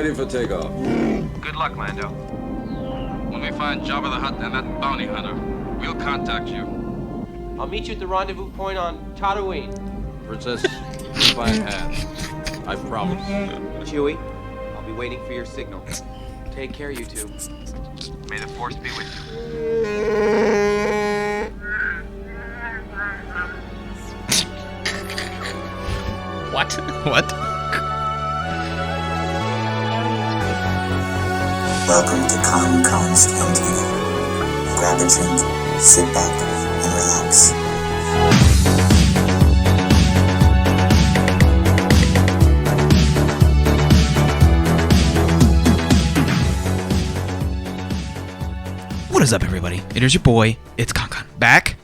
ready for takeoff. Good luck, Lando. When we find Jabba the Hutt and that bounty hunter, we'll contact you. I'll meet you at the rendezvous point on Tatooine. Princess, if I have, I promise. Chewie, I'll be waiting for your signal. Take care, you two. May the Force be with you. What? What? Welcome to KonKon's Cantina. Grab a drink, sit back, and relax. What is up, everybody? It is your boy, it's KonKon. Back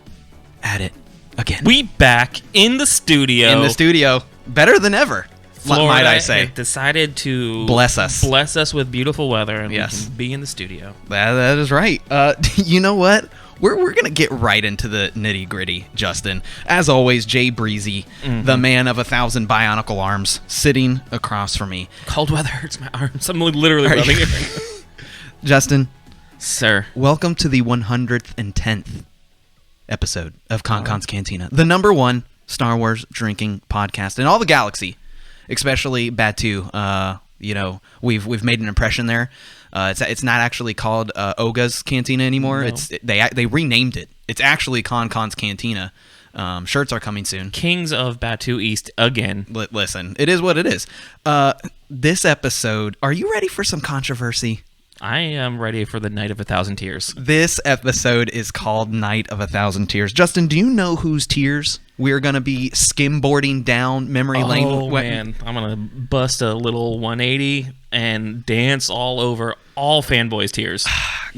at it again. We back in the studio. In the studio. Better than ever, Florida might I say. Decided to bless us with beautiful weather, and yes, we can be in the studio. That is right. You know what? We're gonna get right into the nitty gritty, Justin. As always, Jay Breezy, the man of 1,000 bionicle arms, sitting across from me. Cold weather hurts my arms. I'm literally rubbing it. Justin, sir, welcome to the 110th episode of KonKon's Cantina, the #1 Star Wars drinking podcast in all the galaxy, especially Batu. You know, we've made an impression there. It's not actually called Oga's Cantina anymore. No. They renamed it. It's actually KonKon's Cantina. Shirts are coming soon. Kings of Batu East again. Listen, it is what it is. This episode, are you ready for some controversy? I am ready for the Night of 1,000 Tears. This episode is called Night of 1,000 Tears. Justin, do you know whose tears we're going to be skimboarding down memory lane? Oh, man. I'm going to bust a little 180 and dance all over all fanboys' tears.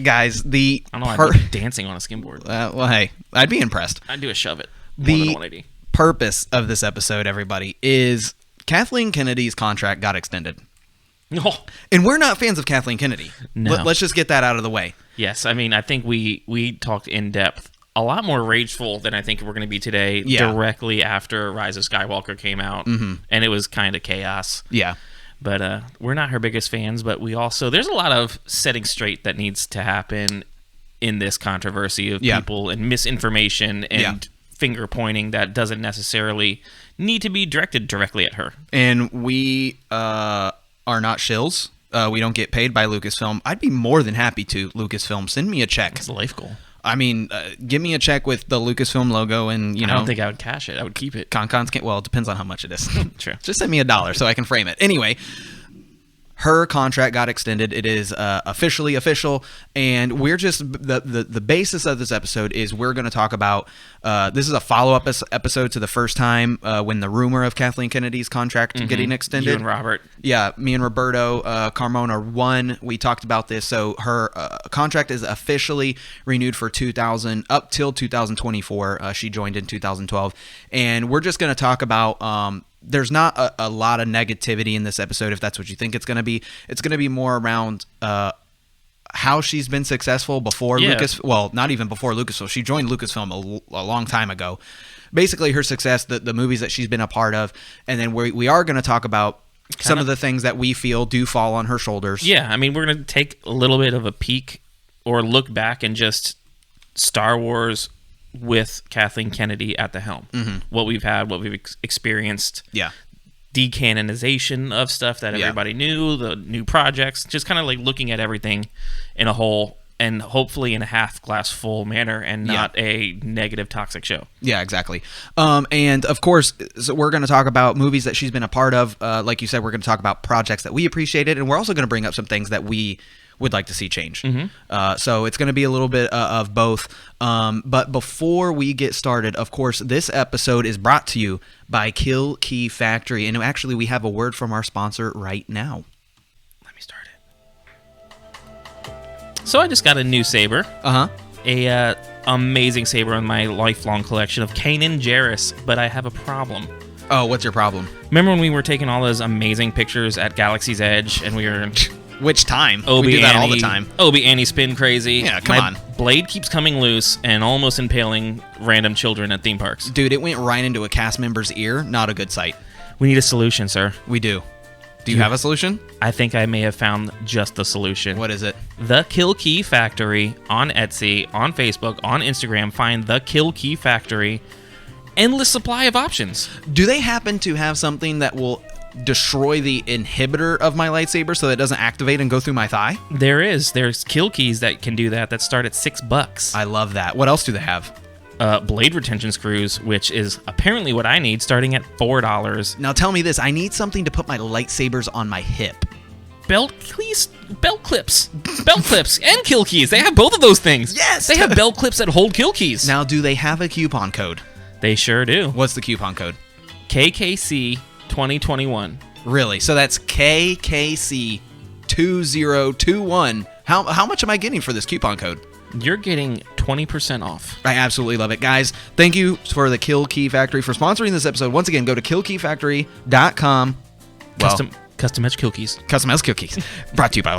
Guys, I don't know, I'd be dancing on a skimboard. Well, hey, I'd be impressed. I'd do a shove it. The 180. purpose of this episode, everybody, is Kathleen Kennedy's contract got extended. No. And we're not fans of Kathleen Kennedy. No. Let's just get that out of the way. Yes, I mean, I think we talked in depth, a lot more rageful than I think we're going to be today, directly after Rise of Skywalker came out, and it was kind of chaos. Yeah. But we're not her biggest fans, but we also, there's a lot of setting straight that needs to happen in this controversy of people and misinformation and finger pointing that doesn't necessarily need to be directed directly at her. And we are not shills. We don't get paid by Lucasfilm. I'd be more than happy to, Lucasfilm. Send me a check. That's a life goal. I mean, give me a check with the Lucasfilm logo and, you know. I don't think I would cash it. I would keep it. Well, it depends on how much it is. True. Just send me $1 so I can frame it. Anyway, her contract got extended. It is officially official, and we're just the basis of this episode is we're going to talk about. This is a follow-up episode to the first time when the rumor of Kathleen Kennedy's contract getting extended. You and Robert. Yeah, me and Roberto Carmona won. We talked about this. So her contract is officially renewed for 2000 up till 2024. She joined in 2012, and we're just going to talk about. There's not a lot of negativity in this episode, if that's what you think it's going to be. It's going to be more around how she's been successful before Lucas. Well, not even before Lucasfilm. She joined Lucasfilm a long time ago. Basically, her success, the movies that she's been a part of, and then we are going to talk about some of the things that we feel do fall on her shoulders. Yeah, I mean, we're going to take a little bit of a peek or look back and just Star Wars with Kathleen Kennedy at the helm. What we've had, what we've experienced. Yeah. Decanonization of stuff that everybody knew, the new projects, just kind of like looking at everything in a whole and hopefully in a half glass full manner and not a negative toxic show. Yeah, exactly. And of course, so we're going to talk about movies that she's been a part of. Like you said, we're going to talk about projects that we appreciated, and we're also going to bring up some things that we would like to see change. So it's going to be a little bit of both. But before we get started, of course, this episode is brought to you by Kill Key Factory. And actually, we have a word from our sponsor right now. Let me start it. So I just got a new saber. A amazing saber in my lifelong collection of Kanon Jarrus, but I have a problem. Oh, what's your problem? Remember when we were taking all those amazing pictures at Galaxy's Edge and we were... Which time? We do that all the time. Obi Annie spin crazy. Yeah, come on. Blade keeps coming loose and almost impaling random children at theme parks. Dude, it went right into a cast member's ear. Not a good sight. We need a solution, sir. We do. Do you have a solution? I think I may have found just the solution. What is it? The Kill Key Factory on Etsy, on Facebook, on Instagram. Find The Kill Key Factory. Endless supply of options. Do they happen to have something that will destroy the inhibitor of my lightsaber so that it doesn't activate and go through my thigh? There's kill keys that can do that start at $6. I love that. What else do they have? Blade retention screws, which is apparently what I need, starting at $4. Now tell me this. I need something to put my lightsabers on my hip. Belt clips, and kill keys. They have both of those things. Yes! They have belt clips that hold kill keys. Now, do they have a coupon code? They sure do. What's the coupon code? KKC 2021. Really? So that's KKC 2021. How much am I getting for this coupon code? You're getting 20% off. I absolutely love it. Guys, thank you for the Kill Key Factory for sponsoring this episode. Once again, go to killkeyfactory.com. Custom edge kill keys. Custom edge kill keys. Brought to you by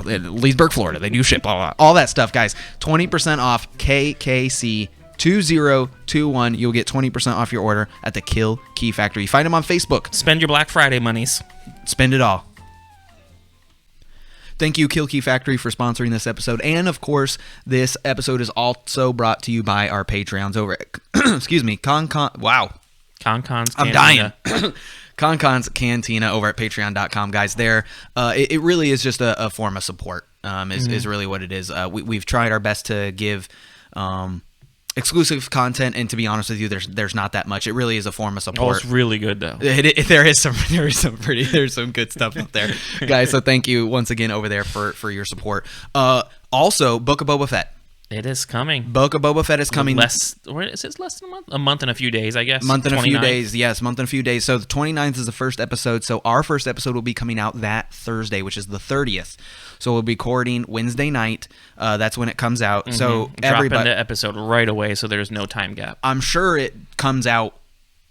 Leesburg, Florida. They do ship, blah, blah, blah. All that stuff, guys. 20% off KKC 2021. You'll get 20% off your order at the Kill Key Factory. Find them on Facebook. Spend your Black Friday monies. Spend it all. Thank you, Kill Key Factory, for sponsoring this episode. And, of course, this episode is also brought to you by our Patreons over at, excuse me, KonKon. Wow. KonKon's I'm Cantina. dying. KonKon's Cantina over at patreon.com, guys. There, it really is just a form of support, is really what it is. We've tried our best to give exclusive content, and to be honest with you, there's not that much. It really is a form of support. Oh, it's really good though. There's some good stuff up there, guys. So thank you once again over there for your support. Also, Book of Boba Fett. It is coming. Book of Boba Fett is coming. Less than a month? A month and a few days, I guess. Month and 29th. a few days, yes. Month and a few days. So the 29th is the first episode. So our first episode will be coming out that Thursday, which is the 30th. So we'll be recording Wednesday night. That's when it comes out. Mm-hmm. So everybody, drop into episode right away, so there's no time gap. I'm sure it comes out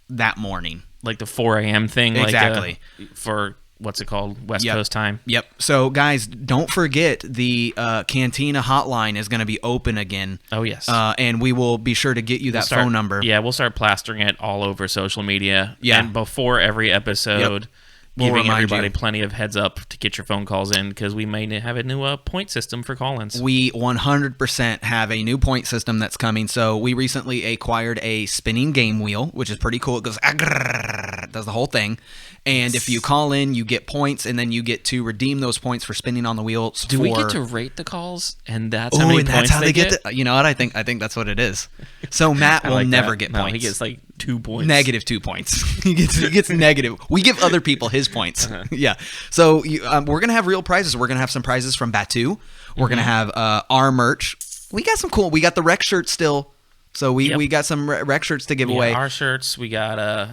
that morning, like the 4 a.m. thing. Exactly. For what's it called? West Coast time. Yep. So guys, don't forget the Cantina hotline is going to be open again. Oh yes. And we will be sure to get you that phone number. Yeah, we'll start plastering it all over social media. Yeah. And before every episode. Yep. Giving everybody plenty of heads up to get your phone calls in, because we may have a new point system for call-ins. We 100% have a new point system that's coming. So we recently acquired a spinning game wheel, which is pretty cool. It goes, does the whole thing. And if you call in, you get points, and then you get to redeem those points for spinning on the wheel. Do we get to rate the calls? And that's how many points that's how they get? You know what? I think that's what it is. So Matt will never get points. He gets like 2 points. Negative 2 points. he gets negative. We give other people his points. Uh-huh. Yeah. So we're gonna have real prizes. We're gonna have some prizes from Batu. We're gonna have our merch. We got some cool. We got the rec shirts still. So we got some rec shirts to give away. Our shirts. We got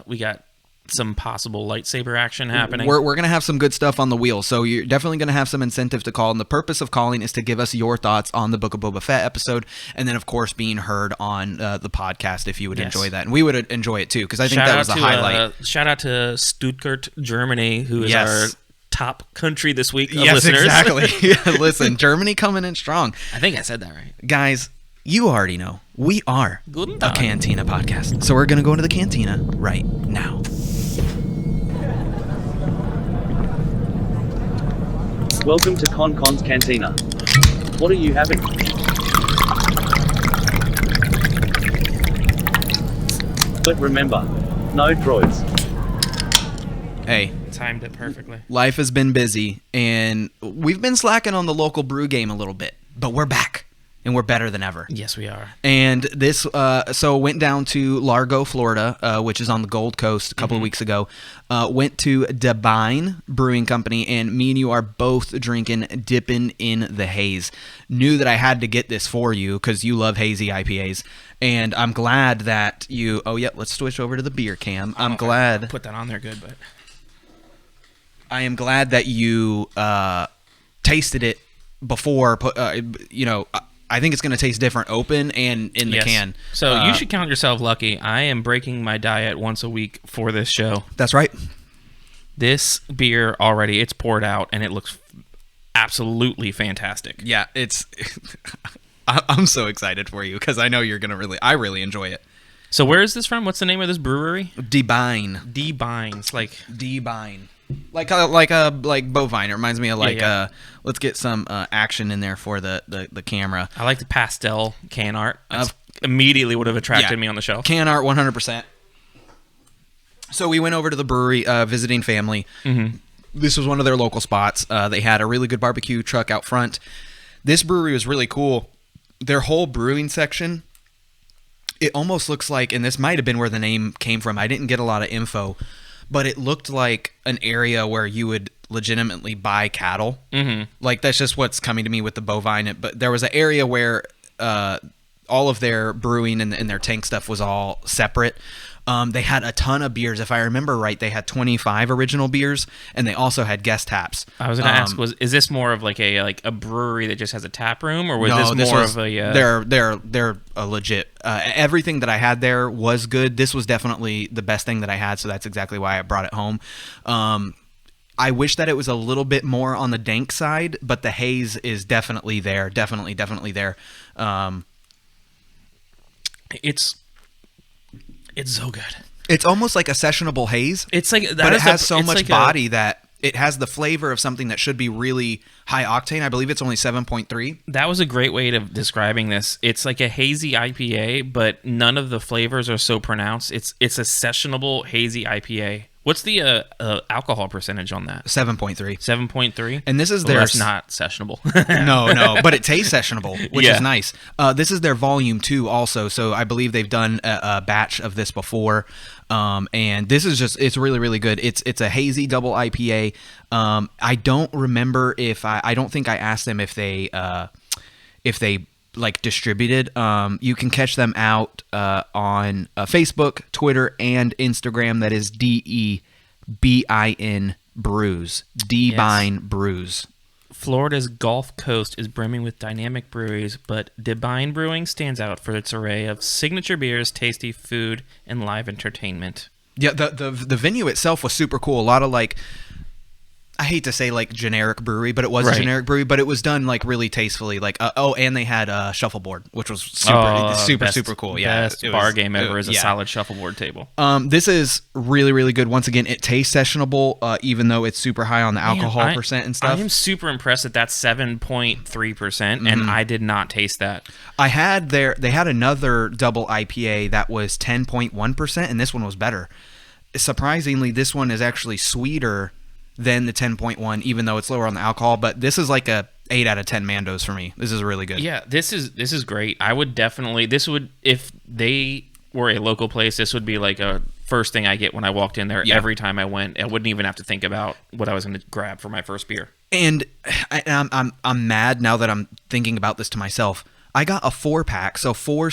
some possible lightsaber action happening. We're going to have some good stuff on the wheel, so you're definitely going to have some incentive to call, and the purpose of calling is to give us your thoughts on the Book of Boba Fett episode, and then, of course, being heard on the podcast if you would enjoy that. And we would enjoy it, too, because I think that was a highlight. Shout out to Stuttgart, Germany, who is our top country this week of yes, listeners. Exactly. Yeah, listen, Germany coming in strong. I think I said that right. Guys, you already know, we are a Cantina podcast, so we're going to go into the Cantina right now. Welcome to KonKon's Cantina. What are you having? But remember, no droids. Hey. Timed it perfectly. Life has been busy, and we've been slacking on the local brew game a little bit, but we're back. And we're better than ever. Yes, we are. And this, so went down to Largo, Florida, which is on the Gold Coast a couple of weeks ago. Went to Devine Brewing Company, and me and you are both drinking Dippin' in the Haze. Knew that I had to get this for you because you love hazy IPAs. And I'm glad that you, let's switch over to the beer cam. I'm glad. I'll put that on there good, but. I am glad that you tasted it before, I think it's going to taste different open and in the can. So you should count yourself lucky. I am breaking my diet once a week for this show. That's right. This beer already, it's poured out, and it looks absolutely fantastic. Yeah, it's... I'm so excited for you because I know you're going to I really enjoy it. So where is this from? What's the name of this brewery? Devine. Devine. It's like... Devine. like bovine. It reminds me of let's get some action in there for the camera. I like the pastel can art. That's immediately would have attracted me on the shelf. Can art 100%. So we went over to the brewery, visiting family. Mm-hmm. This was one of their local spots. They had a really good barbecue truck out front. This brewery was really cool. Their whole brewing section, it almost looks like, and this might have been where the name came from. I didn't get a lot of info, but it looked like an area where you would legitimately buy cattle. Mm-hmm. Like, that's just what's coming to me with the bovine. But there was an area where all of their brewing and their tank stuff was all separate. They had a ton of beers. If I remember right, they had 25 original beers, and they also had guest taps. I was going to ask, is this more of like a brewery that just has a tap room, or was this more of a? They're a legit. Everything that I had there was good. This was definitely the best thing that I had, so that's exactly why I brought it home. I wish that it was a little bit more on the dank side, but the haze is definitely there. Definitely there. It's so good. It's almost like a sessionable haze. It's like, but it has so much body that it has the flavor of something that should be really high octane. I believe it's only 7.3. That was a great way of describing this. It's like a hazy IPA, but none of the flavors are so pronounced. It's a sessionable hazy IPA. What's the alcohol percentage on that? 7.3. 7.3? And this is that's not sessionable. No, but it tastes sessionable, which is nice. This is their volume 2 also, so I believe they've done a batch of this before. And this is it's really, really good. It's a hazy double IPA. I don't remember I don't think I asked them if they like distributed. You can catch them out on Facebook, Twitter, and Instagram. That is DEBIN Brews. DEBIN Brews. Florida's Gulf Coast is brimming with dynamic breweries, but DeBine Brewing stands out for its array of signature beers, tasty food, and live entertainment. Yeah, the venue itself was super cool. A lot of like, I hate to say like generic brewery, but it was a generic brewery, but it was done like really tastefully. Like, and they had a shuffleboard, which was super cool. Yeah, best bar game ever is a solid shuffleboard table. This is really, really good. Once again, it tastes sessionable, even though it's super high on the alcohol percent and stuff. I am super impressed that that's 7.3%, and I did not taste that. They had another double IPA that was 10.1%, and this one was better. Surprisingly, this one is actually sweeter than the 10.1, even though it's lower on the alcohol. But this is like a 8 out of 10 Mandos for me. This is really good. Yeah, this is great. I would definitely, if they were a local place, this would be like a first thing I get when I walked in there. Every time I went, I wouldn't even have to think about what I was going to grab for my first beer. And I'm mad now that I'm thinking about this to myself. I got a 4-pack, so 4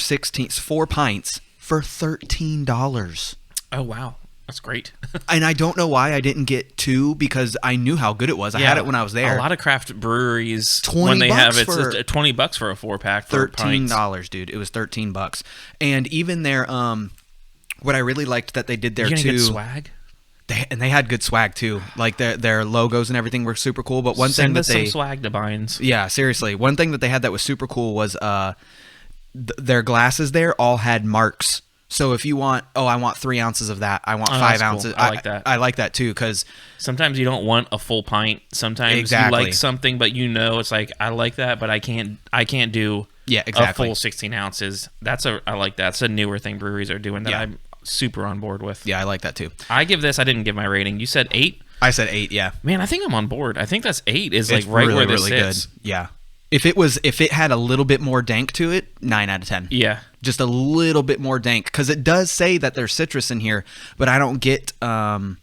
pints for $13. Oh wow. That's great. And I don't know why I didn't get 2, because I knew how good it was. I had it when I was there. A lot of craft breweries, when they have it's $20 for a 4-pack. $13, dude. It was $13. And even their what I really liked that they did there too. Get swag. They had good swag too. Like their logos and everything were super cool. But one thing that some swag to Binds. Yeah, seriously. One thing that they had that was super cool was their glasses there all had marks. So if you want, I want 3 ounces of that. I want 5 ounces. Cool. I like that. I like that too, because sometimes you don't want a full pint. Sometimes you like something, but it's like, I like that, but I can't do a full 16 ounces. I like that. It's a newer thing breweries are doing that I'm super on board with. Yeah, I like that too. I didn't give my rating. You said 8? I said 8, yeah. Man, I think I'm on board. I think that's 8 is like right where this sits. Good. Yeah. If it had a little bit more dank to it, 9 out of 10. Yeah. Just a little bit more dank, because it does say that there's citrus in here, but I don't get I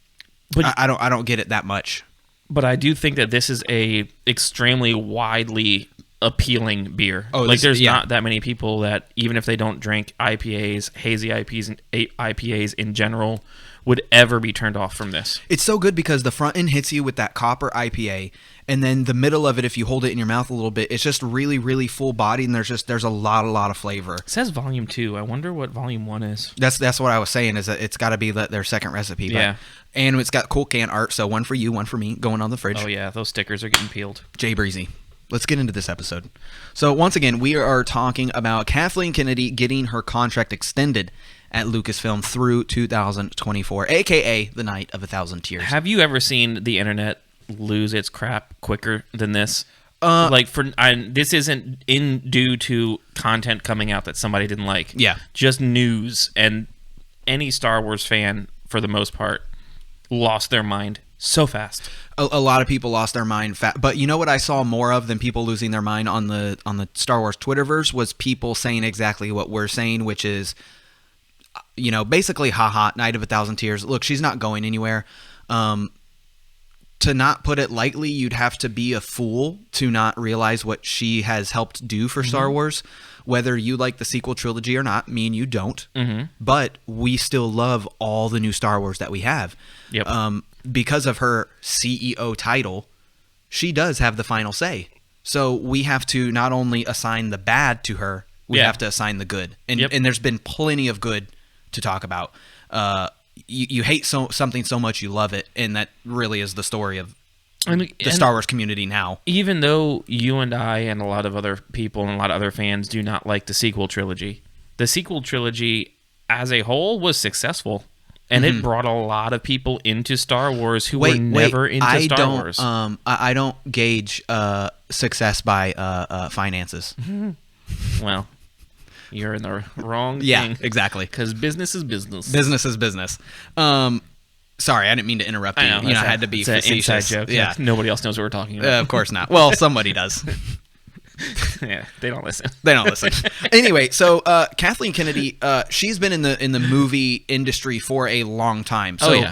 don't get it that much. But I do think that this is a extremely widely appealing beer. There's not that many people that, even if they don't drink IPAs, hazy IPAs in general, would ever be turned off from this. It's so good because the front end hits you with that copper IPA, and then the middle of it, if you hold it in your mouth a little bit, it's just really, really full bodied, and there's a lot of flavor. It says volume 2. I wonder what volume 1 is. That's what I was saying, is that it's got to be their second recipe. Yeah. And it's got cool can art, so one for you, one for me, going on the fridge. Oh yeah, those stickers are getting peeled. Jay Breezy. Let's get into this episode. So once again, we are talking about Kathleen Kennedy getting her contract extended at Lucasfilm through 2024, aka the Night of 1,000 Tears. Have you ever seen the internet lose its crap quicker than this? This isn't due to content coming out that somebody didn't like. Yeah. Just news, and any Star Wars fan, for the most part, lost their mind so fast. A lot of people lost their mind, but you know what I saw more of than people losing their mind on the Star Wars Twitterverse was people saying exactly what we're saying, which is, basically, haha, Night of 1,000 Tears. Look, she's not going anywhere. To not put it lightly, you'd have to be a fool to not realize what she has helped do for Star Wars. Whether you like the sequel trilogy or not, me and you don't. But we still love all the new Star Wars that we have. Yep. Because of her CEO title, she does have the final say. So we have to not only assign the bad to her, we have to assign the good. And there's been plenty of good to talk about. You hate something so much you love it, and that really is the story of the Star Wars community now. Even though you and I and a lot of other people and a lot of other fans do not like the sequel trilogy as a whole was successful, and it brought a lot of people into Star Wars who were never into Star Wars. I don't gauge success by finances. Well, you're in the wrong thing. Yeah, exactly. Because business is business. Business is business. Sorry, I didn't mean to interrupt you. I had to be facetious. An inside joke. Yeah. Nobody else knows what we're talking about. Of course not. Well, somebody does. Yeah, they don't listen. They don't listen. Anyway, so Kathleen Kennedy, she's been in the movie industry for a long time. So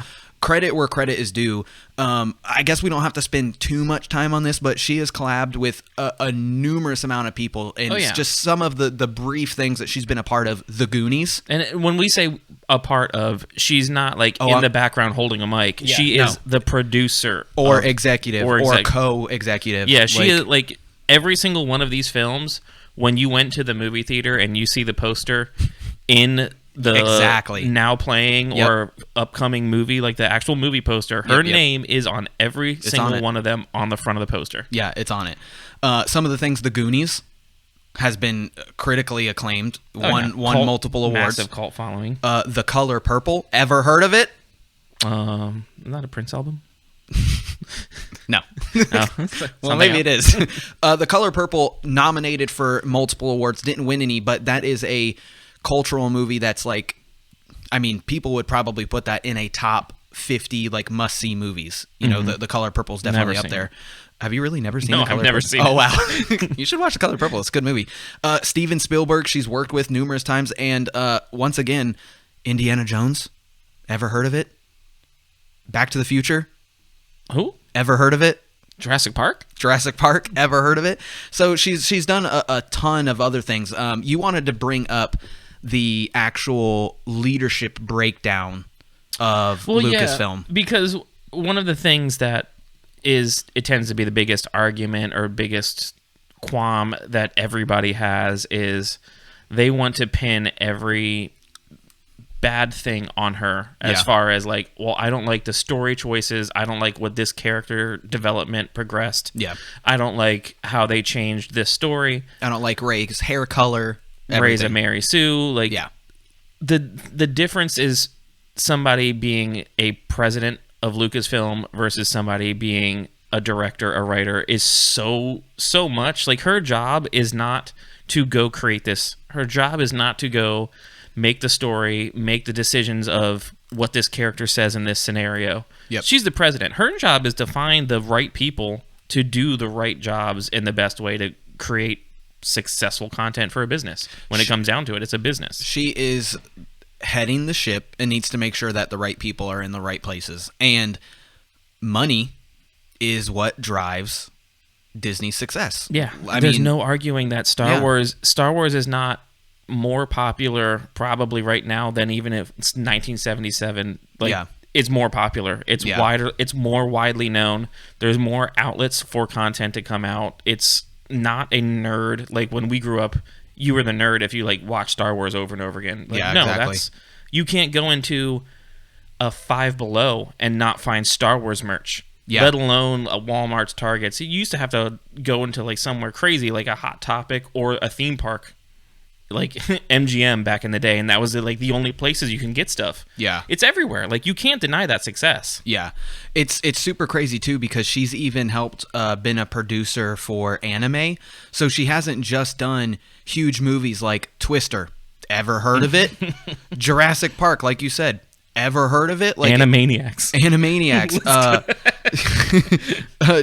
credit where credit is due. I guess we don't have to spend too much time on this, but she has collabed with a numerous amount of people, and just some of the brief things that she's been a part of. The Goonies. And when we say a part of, she's not like in the background holding a mic. Yeah, she is the producer or executive or co-executive. Yeah, she is like every single one of these films. When you went to the movie theater and you see the poster in the now playing or upcoming movie, like the actual movie poster, her name is on every single one of them on the front of the poster. Yeah, it's on it. Some of the things, the Goonies has been critically acclaimed, won multiple awards. Massive cult following. The Color Purple, ever heard of it? Not a Prince album? No. Well, Maybe it is. The Color Purple, nominated for multiple awards, didn't win any, but that is a cultural movie that's like, I mean, people would probably put that in a top 50 like must-see movies. You know, the Color Purple is definitely up there. Have you really never seen The Color Purple? No, I've never seen it. Oh, wow. You should watch The Color Purple. It's a good movie. Steven Spielberg, she's worked with numerous times. And once again, Indiana Jones. Ever heard of it? Back to the Future. Who? Ever heard of it? Jurassic Park? Jurassic Park. Ever heard of it? So she's done a ton of other things. You wanted to bring up the actual leadership breakdown of Lucasfilm. Yeah, because one of the things that it tends to be the biggest argument or biggest qualm that everybody has is they want to pin every bad thing on her as far as like, well, I don't like the story choices. I don't like what this character development progressed. Yeah. I don't like how they changed this story. I don't like Rey's hair color. Rey's a Mary Sue. Like, the difference is somebody being a president of Lucasfilm versus somebody being a director, a writer is so much. Like, her job is not to go create this. Her job is not to go make the story, make the decisions of what this character says in this scenario. Yep. She's the president. Her job is to find the right people to do the right jobs in the best way to create successful content for a business. When it comes down to it, it's a business. She is heading the ship and needs to make sure that the right people are in the right places. And money is what drives Disney's success. Yeah. There's no arguing that Star Wars is not more popular probably right now than even if it's 1977. It's more popular. It's wider. It's more widely known. There's more outlets for content to come out. It's not a nerd. Like when we grew up, you were the nerd if you like watch Star Wars over and over again. Like, exactly. You can't go into a Five Below and not find Star Wars merch. Yeah. Let alone a Walmart's, Targets. You used to have to go into like somewhere crazy like a Hot Topic or a theme park like MGM back in the day, and that was like the only places you can get stuff. Yeah. It's everywhere. Like, you can't deny that success. Yeah. It's super crazy too, because she's even helped been a producer for anime. So she hasn't just done huge movies like Twister. Ever heard of it? Jurassic Park, like you said. Ever heard of it? Like Animaniacs.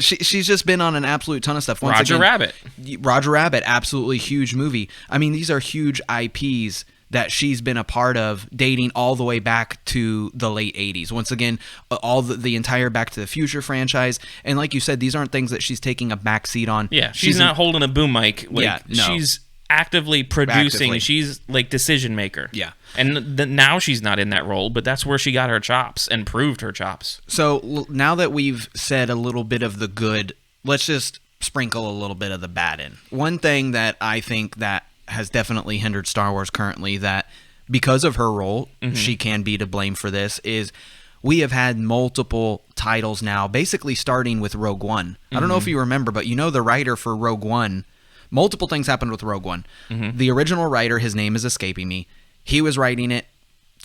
She's just been on an absolute ton of stuff. Roger Rabbit, absolutely huge movie. I mean, these are huge IPs that she's been a part of, dating all the way back to the late 80s. Once again, all the entire Back to the Future franchise. And like you said, these aren't things that she's taking a back seat on. Yeah, she's not holding a boom mic. Like, she's actively producing. She's like decision maker. Yeah. And now she's not in that role, but that's where she got her chops and proved her chops. So now that we've said a little bit of the good, let's just sprinkle a little bit of the bad in. One thing that I think that has definitely hindered Star Wars currently, that because of her role, she can be to blame for this, is we have had multiple titles now, basically starting with Rogue One. I don't know if you remember, but the writer for Rogue One, multiple things happened with Rogue One. The original writer, his name is escaping me. He was writing it.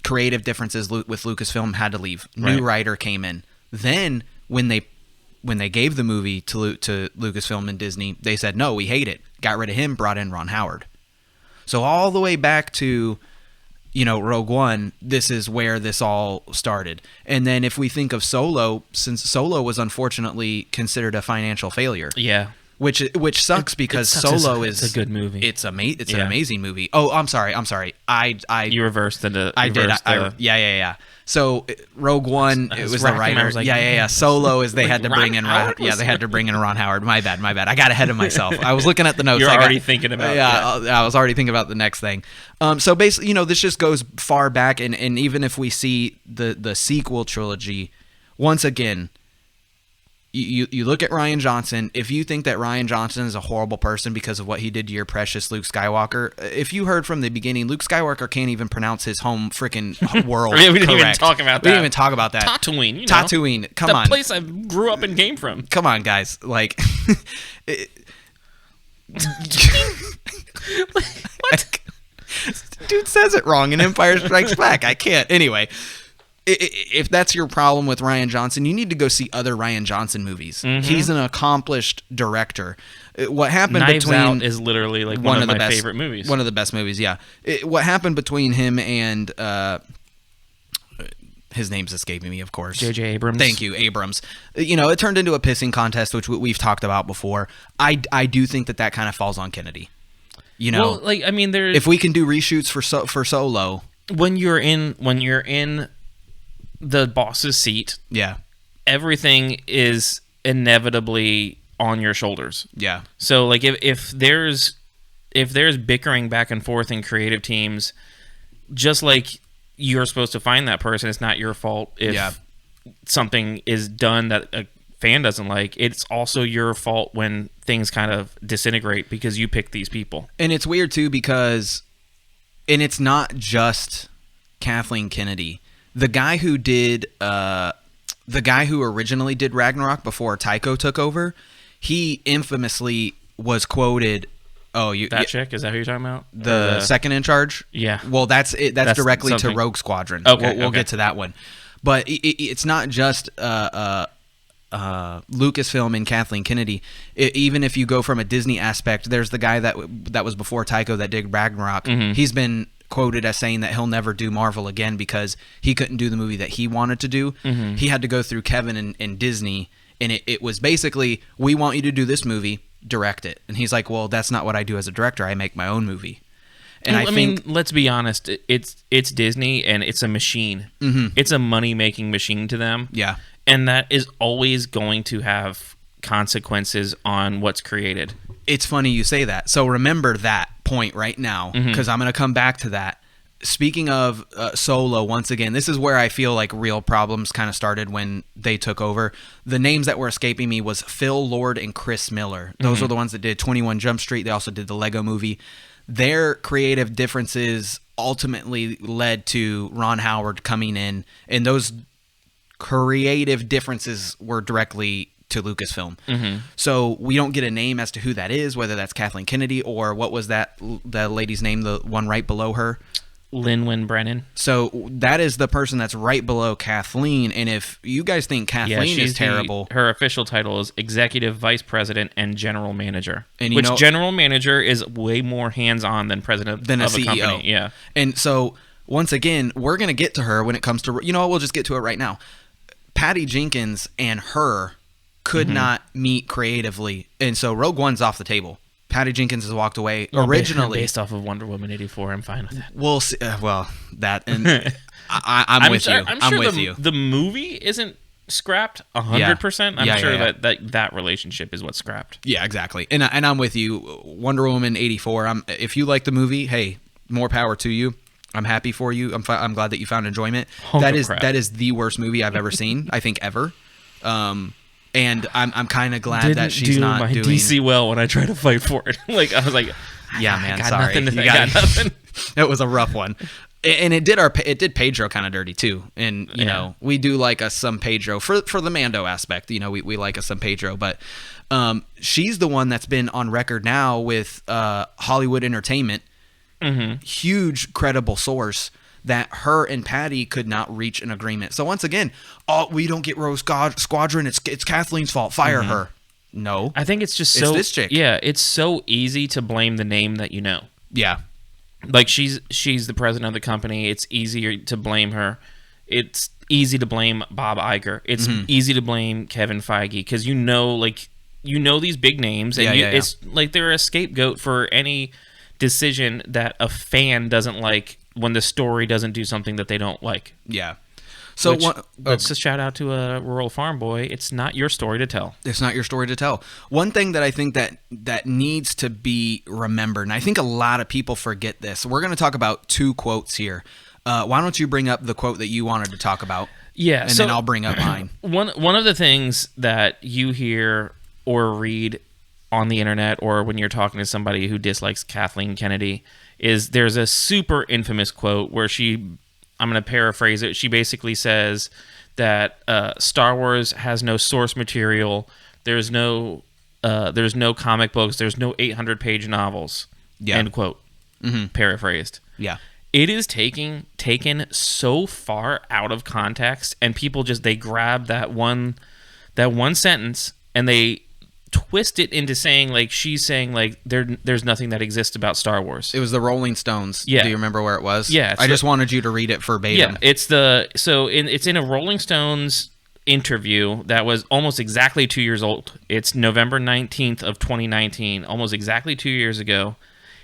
Creative differences with Lucasfilm, had to leave. New writer came in. Then when they gave the movie to Lucasfilm and Disney, they said, no, we hate it. Got rid of him, brought in Ron Howard. So all the way back to, Rogue One, this is where this all started. And then if we think of Solo, since Solo was unfortunately considered a financial failure. Yeah. Which sucks, because Solo is a good movie. It's an amazing movie. Oh, I'm sorry. You reversed the. I did. Yeah. So Rogue One, it was the writer. Like, Solo is they had to bring in Ron Howard. My bad. I got ahead of myself. I was looking at the notes. You're already thinking about. I was already thinking about the next thing. So basically, this just goes far back, and even if we see the sequel trilogy, once again. You look at Rian Johnson. If you think that Rian Johnson is a horrible person because of what he did to your precious Luke Skywalker, if you heard from the beginning, Luke Skywalker can't even pronounce his home freaking world. We didn't even talk about that. We didn't even talk about that. Tatooine. Tatooine. Come on. The place I grew up and came from. Come on, guys. Like, what? Dude says it wrong in Empire Strikes Back. I can't. Anyway. If that's your problem with Rian Johnson, you need to go see other Rian Johnson movies. He's an accomplished director. What happened Knives Out is literally like one of my favorite movies. One of the best movies, yeah. What happened between him and his name's escaping me, of course. J.J. Abrams. Thank you, Abrams. It turned into a pissing contest, which we've talked about before. I do think that kind of falls on Kennedy. Well, like, I mean, if we can do reshoots for Solo, when you're in the boss's seat, everything is inevitably on your shoulders. Yeah. So like if there's bickering back and forth in creative teams, just like you're supposed to find that person, it's not your fault if something is done that a fan doesn't like. It's also your fault when things kind of disintegrate because you pick these people. And it's weird too, because it's not just Kathleen Kennedy. The guy who originally did Ragnarok before Taiko took over, he infamously was quoted. Chick? Is that who you're talking about? The second in charge? Yeah. Well, that's directly something to Rogue Squadron. Okay, we'll get to that one. But it's not just Lucasfilm and Kathleen Kennedy. Even if you go from a Disney aspect, there's the guy that was before Taiko that did Ragnarok. He's been quoted as saying that he'll never do Marvel again because he couldn't do the movie that he wanted to do. He had to go through Kevin and Disney, and it was basically, we want you to do this movie, direct it. And he's like, well, that's not what I do as a director. I make my own movie. And I think, let's be honest, it's Disney, and it's a machine. It's a money-making machine to them. Yeah. And that is always going to have consequences on what's created. It's funny you say that. So remember that point right now, because I'm going to come back to that. Speaking of Solo, once again, this is where I feel like real problems kind of started when they took over. The names that were escaping me was Phil Lord and Chris Miller. Those are the ones that did 21 Jump Street. They also did the Lego Movie. Their creative differences ultimately led to Ron Howard coming in, and those creative differences were directly to Lucasfilm. So we don't get a name as to who that is, whether that's Kathleen Kennedy or what was that lady's name, the one right below her? Linwin Brennan. So that is the person that's right below Kathleen. And if you guys think Kathleen is terrible, her official title is Executive Vice President and General Manager. And which General Manager is way more hands-on than President than of a a CEO. company. Yeah. And so once again, we're going to get to her when it comes to, we'll just get to it right now. Patty Jenkins and her could not meet creatively. And so Rogue One's off the table. Patty Jenkins has walked away. Originally based off of Wonder Woman 84, I'm fine with that. We'll see. That and I'm with you. I'm with you. The movie isn't scrapped 100%. I'm sure that relationship is what's scrapped. Yeah, exactly. And I'm with you. Wonder Woman 84. If you like the movie, hey, more power to you. I'm happy for you. I'm glad that you found enjoyment. That is the worst movie I've ever seen. I think ever. And I'm kind of glad that she's not doing DC well when I try to fight for it. Like I was like, yeah, man, got sorry, nothing got nothing. It was a rough one, and it did Pedro kind of dirty too. And you know, we do like us some Pedro for the Mando aspect. You know, we like us some Pedro, but she's the one that's been on record now with Hollywood Entertainment, huge credible source, that her and Patty could not reach an agreement. So once again, we don't get Rogue Squadron. It's Kathleen's fault. Fire her. No, I think it's just it's this chick. Yeah, it's so easy to blame the name that you know. Yeah, like she's the president of the company. It's easier to blame her. It's easy to blame Bob Iger. It's easy to blame Kevin Feige because these big names, and it's like they're a scapegoat for any decision that a fan doesn't like. When the story doesn't do something that they don't like. Yeah. So let's just shout out to a rural farm boy. It's not your story to tell. It's not your story to tell. One thing that I think that needs to be remembered, and I think a lot of people forget this. We're going to talk about two quotes here. Why don't you bring up the quote that you wanted to talk about? Yeah. And then I'll bring up mine. One of the things that you hear or read on the internet or when you're talking to somebody who dislikes Kathleen Kennedy is there's a super infamous quote where I'm going to paraphrase it. She basically says that Star Wars has no source material. There's no comic books. There's no 800-page novels. Yeah. End quote. Paraphrased. Yeah. It is taken so far out of context, and people they grab that one sentence and they twist it into saying she's saying there's nothing that exists about Star Wars. It was the Rolling Stones. Yeah. Do you remember where it was? Yeah. I just wanted you to read it verbatim. Yeah. It's in a Rolling Stones interview that was almost exactly 2 years old. It's November 19th of 2019, almost exactly 2 years ago.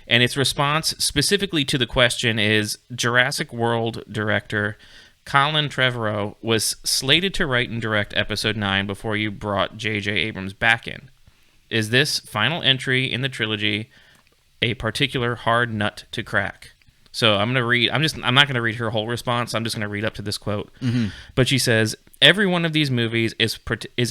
And its response specifically to the question is Jurassic World director Colin Trevorrow was slated to write and direct Episode 9 before you brought J.J. Abrams back in. Is this final entry in the trilogy a particular hard nut to crack? So I'm going to read. I'm not going to read her whole response. I'm just going to read up to this quote. But she says, "Every one of these movies is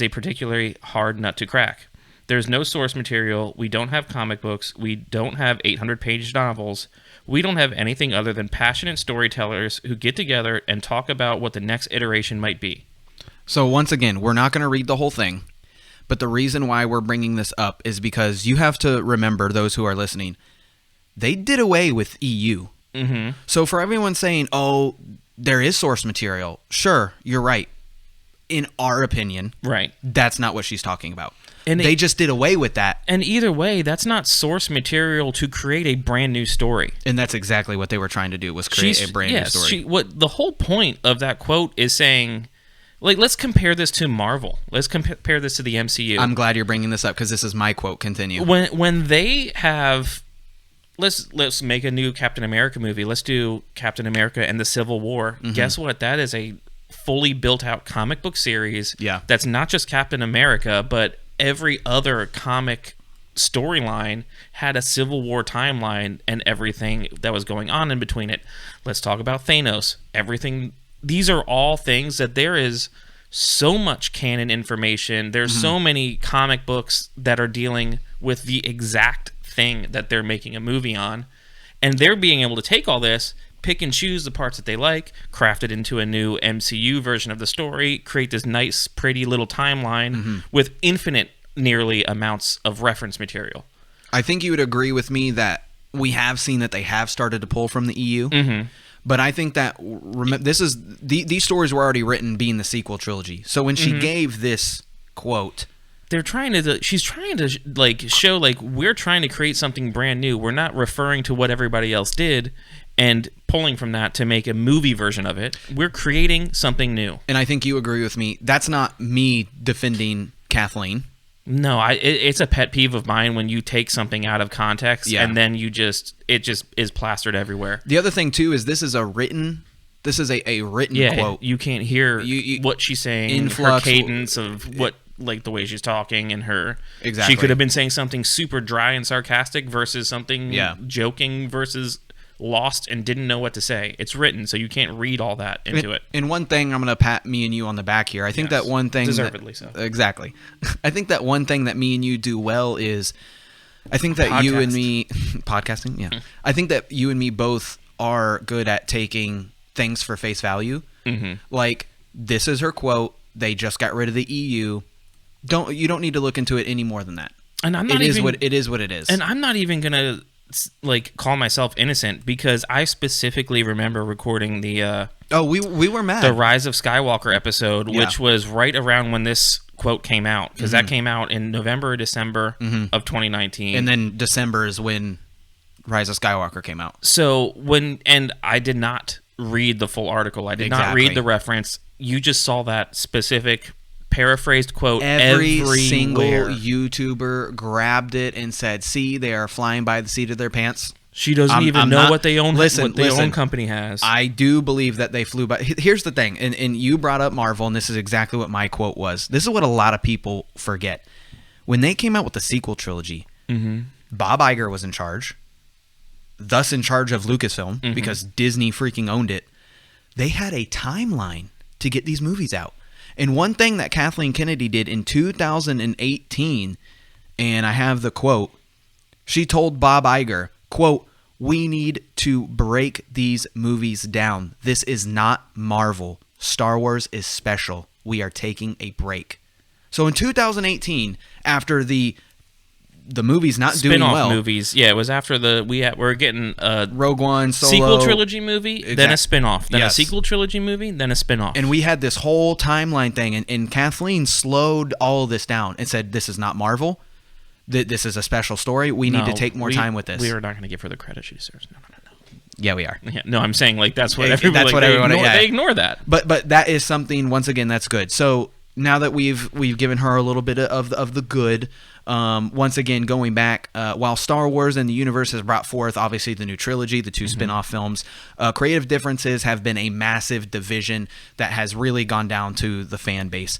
a particularly hard nut to crack. There's no source material. We don't have comic books. We don't have 800-page novels. We don't have anything other than passionate storytellers who get together and talk about what the next iteration might be." So once again, we're not going to read the whole thing, but the reason why we're bringing this up is because you have to remember, those who are listening, they did away with EU. So for everyone saying, oh, there is source material, sure, you're right. In our opinion, right, that's not what she's talking about. And they just did away with that. And either way, that's not source material to create a brand new story. And that's exactly what they were trying to do, was create a brand new story. What the whole point of that quote is saying, let's compare this to Marvel. Let's compare this to the MCU. I'm glad you're bringing this up because this is my quote. Continue. When they have, let's make a new Captain America movie. Let's do Captain America and the Civil War. Guess what? That is a fully built out comic book series. Yeah. That's not just Captain America, but every other comic storyline had a Civil War timeline and everything that was going on in between it. Let's talk about Thanos. Everything. These are all things that there is so much canon information. There's so many comic books that are dealing with the exact thing that they're making a movie on. And they're being able to take all this, pick and choose the parts that they like, craft it into a new MCU version of the story, create this nice, pretty little timeline with infinite, nearly, amounts of reference material. I think you would agree with me that we have seen that they have started to pull from the EU. But I think that these stories were already written being the sequel trilogy. So when she gave this quote, she's trying to like show like we're trying to create something brand new. We're not referring to what everybody else did and pulling from that to make a movie version of it. We're creating something new. And I think you agree with me. That's not me defending Kathleen. No, it's a pet peeve of mine when you take something out of context and then it just is plastered everywhere. The other thing too is this is a written quote. You can't hear what she's saying, her cadence of what like the way she's talking and her. Exactly. She could have been saying something super dry and sarcastic versus something joking versus lost and didn't know what to say. It's written, so you can't read all that into it. And one thing, I'm going to pat me and you on the back here. I think that one thing... Deservedly so. Exactly. I think that one thing that me and you do well is... I think that you and me... Podcasting? Yeah. I think that you and me both are good at taking things for face value. Like, this is her quote. They just got rid of the EU. You don't need to look into it any more than that. And it is what it is. And I'm not even going to... like call myself innocent because I specifically remember recording the we were mad, the Rise of Skywalker episode, which was right around when this quote came out, because that came out in November or December of 2019, and then December is when Rise of Skywalker came out. So and I did not read the full article. I did not read the reference. You just saw that specific paraphrased quote. Every single YouTuber grabbed it and said, "See, they are flying by the seat of their pants." She doesn't even know what they own. What their own company has. I do believe that they flew by. Here's the thing, and you brought up Marvel, and this is exactly what my quote was. This is what a lot of people forget. When they came out with the sequel trilogy, Bob Iger was in charge, thus in charge of Lucasfilm, because Disney freaking owned it. They had a timeline to get these movies out. And one thing that Kathleen Kennedy did in 2018, and I have the quote, she told Bob Iger, quote, "We need to break these movies down. This is not Marvel. Star Wars is special. We are taking a break." So in 2018, after the movie's not doing well. Spin-off movies. Yeah, it was after we're getting a Rogue One, Solo. Sequel trilogy movie, then a spin-off. Then a sequel trilogy movie, then a spin-off. And we had this whole timeline thing, and Kathleen slowed all of this down and said, "This is not Marvel. This is a special story. We need to take more time with this." We are not going to give her the credit she deserves. No. Yeah, we are. Yeah, no, I'm saying like that's what everybody. They ignore that. But that is something. Once again, that's good. So now that we've given her a little bit of the good. Once again, going back, while Star Wars and the universe has brought forth, obviously, the new trilogy, the two spin-off films, creative differences have been a massive division that has really gone down to the fan base.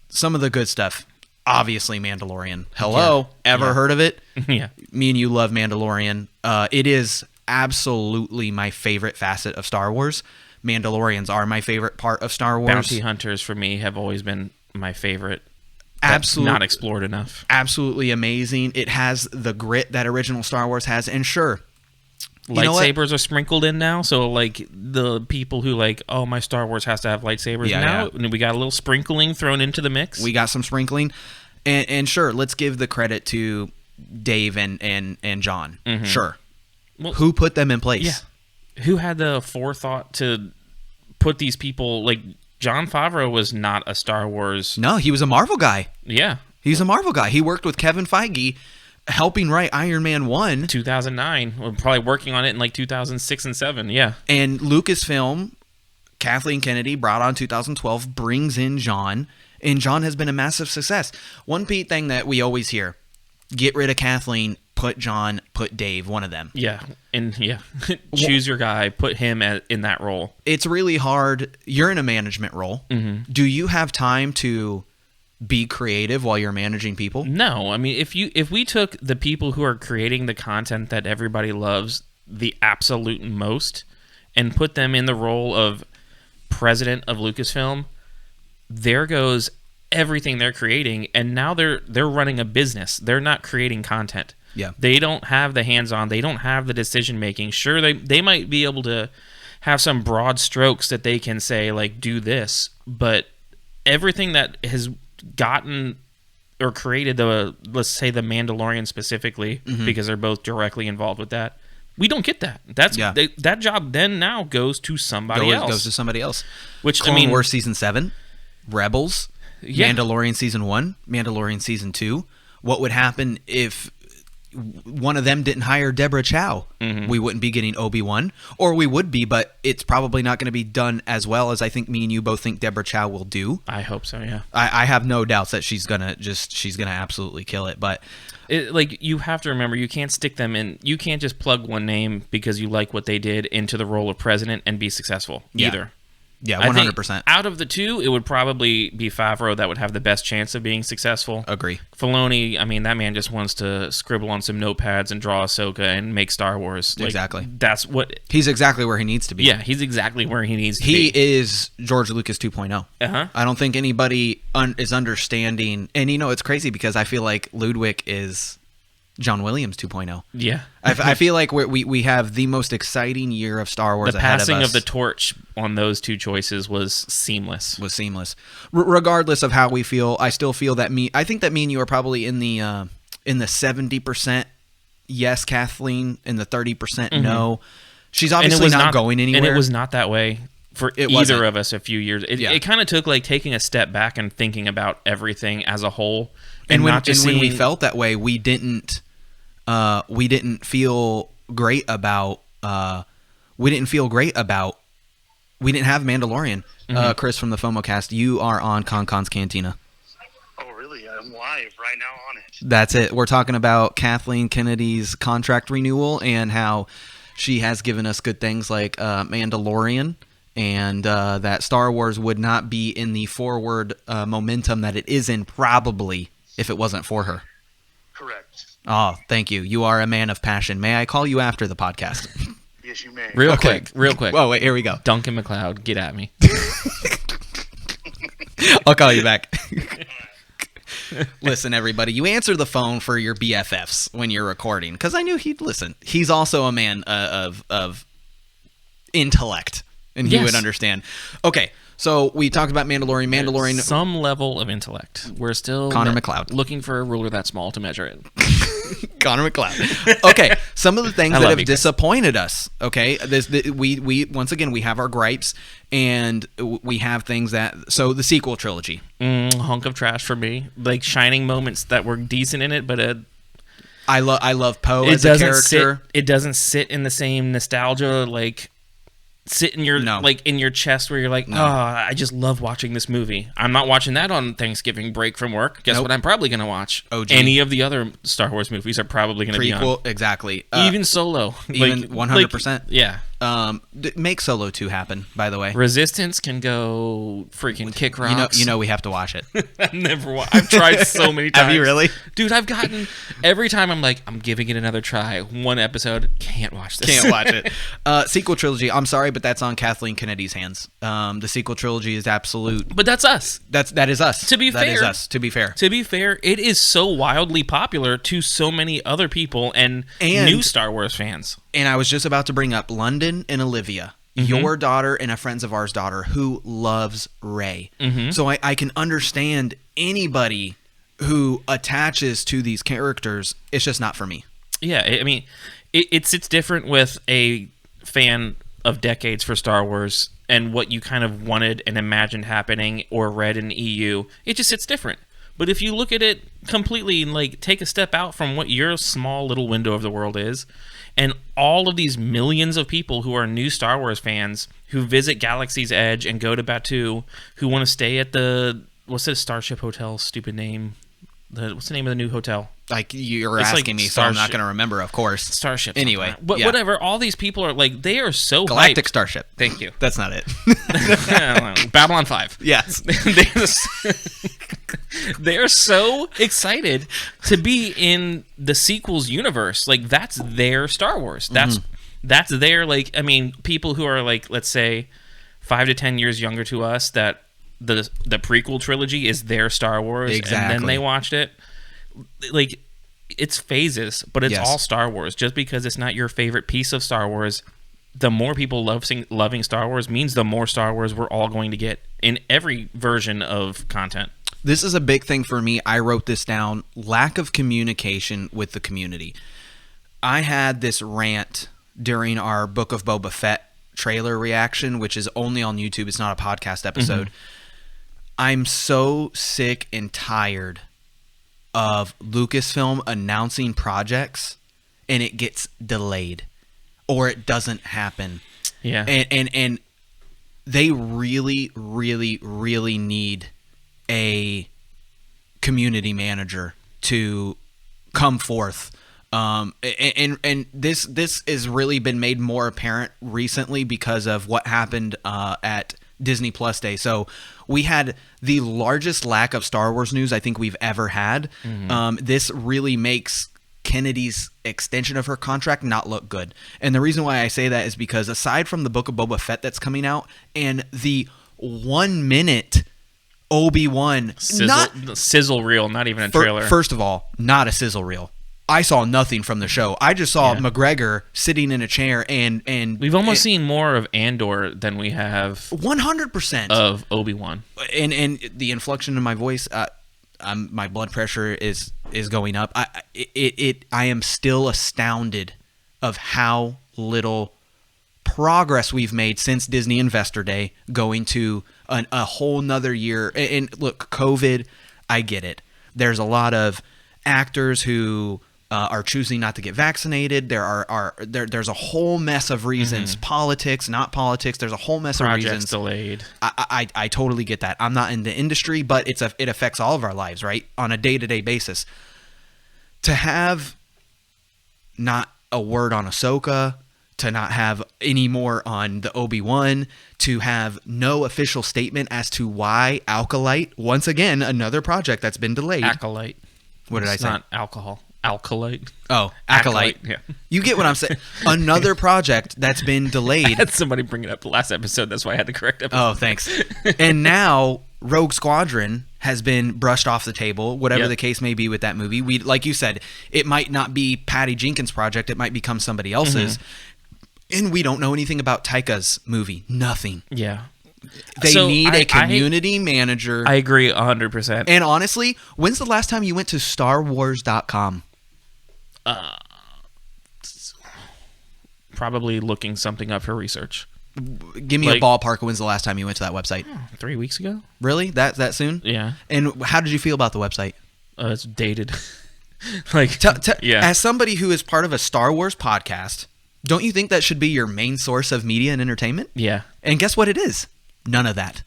Some of the good stuff, obviously, Mandalorian. Hello? Yeah. Ever heard of it? Yeah. Me and you love Mandalorian. It is absolutely my favorite facet of Star Wars. Mandalorians are my favorite part of Star Wars. Bounty hunters, for me, have always been my favorite. Absolutely not explored enough. Absolutely amazing. It has the grit that original Star Wars has, and sure, lightsabers are sprinkled in now. So like the people who like, oh, my Star Wars has to have lightsabers now. We got a little sprinkling thrown into the mix. We got some sprinkling, and sure, let's give the credit to Dave and John. Sure, well, who put them in place? Yeah, who had the forethought to put these people like. Jon Favreau was not a Star Wars... No, he was a Marvel guy. Yeah. He's a Marvel guy. He worked with Kevin Feige, helping write Iron Man 1. 2009. We're probably working on it in like 2006 and 2007, yeah. And Lucasfilm, Kathleen Kennedy, brought on 2012, brings in John, and John has been a massive success. One thing that we always hear, get rid of Kathleen, put John, put Dave, one of them. Yeah, and choose your guy, put him in that role. It's really hard. You're in a management role. Do you have time to be creative while you're managing people? No, I mean, if we took the people who are creating the content that everybody loves the absolute most and put them in the role of president of Lucasfilm, there goes everything they're creating, and now they're running a business. They're not creating content. Yeah. They don't have the hands-on. They don't have the decision-making. Sure, they might be able to have some broad strokes that they can say, like, do this, but everything that has gotten or created let's say the Mandalorian specifically, because they're both directly involved with that, we don't get that. That job then now goes to somebody else. Goes to somebody else. Which, Clone Wars Season 7, Rebels, Yeah. Mandalorian Season 1, Mandalorian Season 2. What would happen if one of them didn't hire Deborah Chow? We wouldn't be getting Obi-Wan, or we would be, but it's probably not going to be done as well as I think me and you both think Deborah Chow will do. I hope so, yeah. I have no doubts that she's gonna absolutely kill it. But you have to remember, you can't stick them in. You can't just plug one name because you like what they did into the role of president and be successful either. Yeah, I think 100%. Out of the two, it would probably be Favreau that would have the best chance of being successful. Agree. Filoni, I mean, that man just wants to scribble on some notepads and draw Ahsoka and make Star Wars. Like, exactly. That's what... He's exactly where he needs to be. Yeah, he's exactly where he needs to be. He is George Lucas 2.0. Uh-huh. I don't think anybody is understanding... And, it's crazy because I feel like Ludwig is John Williams 2.0. Yeah. I feel like we have the most exciting year of Star Wars ahead of us. The passing of the torch on those two choices was seamless. Regardless of how we feel, I still feel that I think that me and you are probably in the 70% yes, Kathleen, and the 30% no. She's obviously not going anywhere. And it was not that way for either of us a few years. It kind of took like taking a step back and thinking about everything as a whole. And when we felt that way, we didn't feel great about. We didn't have Mandalorian. Chris from the FOMOcast, you are on KonKon's Cantina. Oh, really? I'm live right now on it. That's it. We're talking about Kathleen Kennedy's contract renewal and how she has given us good things like Mandalorian, and that Star Wars would not be in the forward momentum that it is in probably if it wasn't for her. Correct. Oh, thank you. You are a man of passion. May I call you after the podcast? Yes, you may. Real quick. Oh, wait, here we go. Duncan MacLeod, get at me. I'll call you back. Listen, everybody, you answer the phone for your BFFs when you're recording, because I knew he'd listen. He's also a man of intellect, and he would understand. Okay, so we talked about Mandalorian. Some level of intellect. We're still Connor MacLeod looking for a ruler that small to measure it. Connor MacLeod. Okay, some of the things that have disappointed us. Okay, we once again we have our gripes, and we have things that. So the sequel trilogy, hunk of trash for me. Like shining moments that were decent in it, but I love Poe as a character. It doesn't sit in the same nostalgia like. Sit in your like in your chest where you're like, oh, I just love watching this movie. I'm not watching that on Thanksgiving break from work. Guess what? I'm probably going to watch. OG. Any of the other Star Wars movies are probably going to be on. Exactly. Even Solo. Even 100%. Yeah. Make Solo 2 happen. By the way, Resistance can go freaking kick rocks. You know we have to watch it. I've tried so many times. Have you really, dude? I've gotten every time. I'm like, I'm giving it another try. One episode, can't watch this. Can't watch it. Sequel trilogy. I'm sorry, but that's on Kathleen Kennedy's hands. The sequel trilogy is absolute. But that's us. That is us. To be fair, that is us. To be fair, it is so wildly popular to so many other people and new Star Wars fans. And I was just about to bring up London and Olivia, your daughter and a friends of ours daughter who loves Rey. So I can understand anybody who attaches to these characters. It's just not for me. Yeah, I mean, it sits different with a fan of decades for Star Wars and what you kind of wanted and imagined happening or read in EU. It just sits different. But if you look at it completely and like take a step out from what your small little window of the world is, and all of these millions of people who are new Star Wars fans who visit Galaxy's Edge and go to Batuu, who want to stay at what's the Starship Hotel, stupid name? What's the name of the new hotel? Like you're asking me, so I'm not going to remember, of course. Starship. Anyway. Whatever, all these people are like, they are so Galactic hyped. Starship. Thank you. That's not it. Babylon 5. Yes. They're so excited to be in the sequels universe. Like, that's their Star Wars. That's their, like, I mean, people who are, like, let's say, 5 to 10 years younger to us, that the prequel trilogy is their Star Wars, exactly. and then they watched it. Like, it's phases, but it's all Star Wars. Just because it's not your favorite piece of Star Wars, the more people loving Star Wars means the more Star Wars we're all going to get in every version of content. This is a big thing for me. I wrote this down. Lack of communication with the community. I had this rant during our Book of Boba Fett trailer reaction, which is only on YouTube. It's not a podcast episode. I'm so sick and tired of Lucasfilm announcing projects and it gets delayed or it doesn't happen. Yeah. And they really, really, really need a community manager to come forth. And this has really been made more apparent recently because of what happened at Disney Plus Day. So we had the largest lack of Star Wars news I think we've ever had. This really makes Kennedy's extension of her contract not look good. And the reason why I say that is because aside from the Book of Boba Fett that's coming out and the 1 minute Obi-Wan sizzle reel, not even a trailer. First of all, not a sizzle reel. I saw nothing from the show. I just saw McGregor sitting in a chair and we've almost seen more of Andor than we have 100% of Obi-Wan. And the inflection in my voice, my blood pressure is going up. I am still astounded of how little progress we've made since Disney Investor Day, going to a whole nother year. And look, COVID, I get it. There's a lot of actors who are choosing not to get vaccinated. There's a whole mess of reasons. Politics, not politics. There's a whole mess of reasons. Delayed. I totally get that. I'm not in the industry, but it affects all of our lives, right? On a day-to-day basis. To have not a word on Ahsoka, to not have any more on the Obi-Wan, to have no official statement as to why Alkalite, once again, another project that's been delayed. Acolyte. What did I say? Not alcohol. Alkalite. Oh, Acolyte. Yeah. You get what I'm saying. Another project that's been delayed. I had somebody bring it up the last episode. That's why I had to correct it. Oh, thanks. And now Rogue Squadron has been brushed off the table, whatever the case may be with that movie. We, like you said, it might not be Patty Jenkins' project. It might become somebody else's. And we don't know anything about Taika's movie. Nothing. Yeah. They need a community manager. I agree 100%. And honestly, when's the last time you went to StarWars.com? Probably looking something up for research. Give me a ballpark. When's the last time you went to that website? 3 weeks ago. Really? That soon? Yeah. And how did you feel about the website? It's dated. Like, as somebody who is part of a Star Wars podcast, don't you think that should be your main source of media and entertainment? Yeah. And guess what it is? None of that.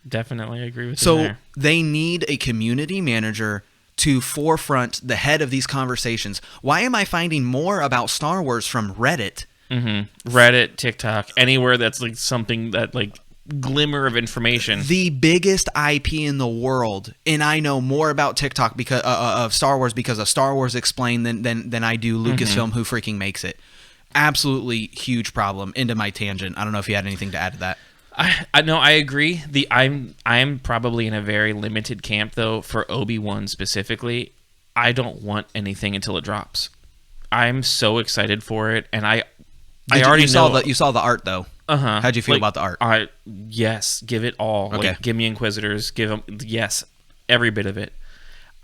Definitely agree with you there. So they need a community manager to forefront the head of these conversations. Why am I finding more about Star Wars from Reddit? Reddit, TikTok, anywhere that's like something that like glimmer of information. The biggest IP in the world, and I know more about TikTok because of Star Wars because of Star Wars Explained than I do Lucasfilm, who freaking makes it. Absolutely huge problem. Into my tangent. I don't know if you had anything to add to that. I know I agree. I'm probably in a very limited camp though for Obi-Wan specifically. I don't want anything until it drops. I'm so excited for it, and I already saw the art though. How'd you feel about the art? Yes, give it all. Okay. Like, give me Inquisitors. Give them every bit of it.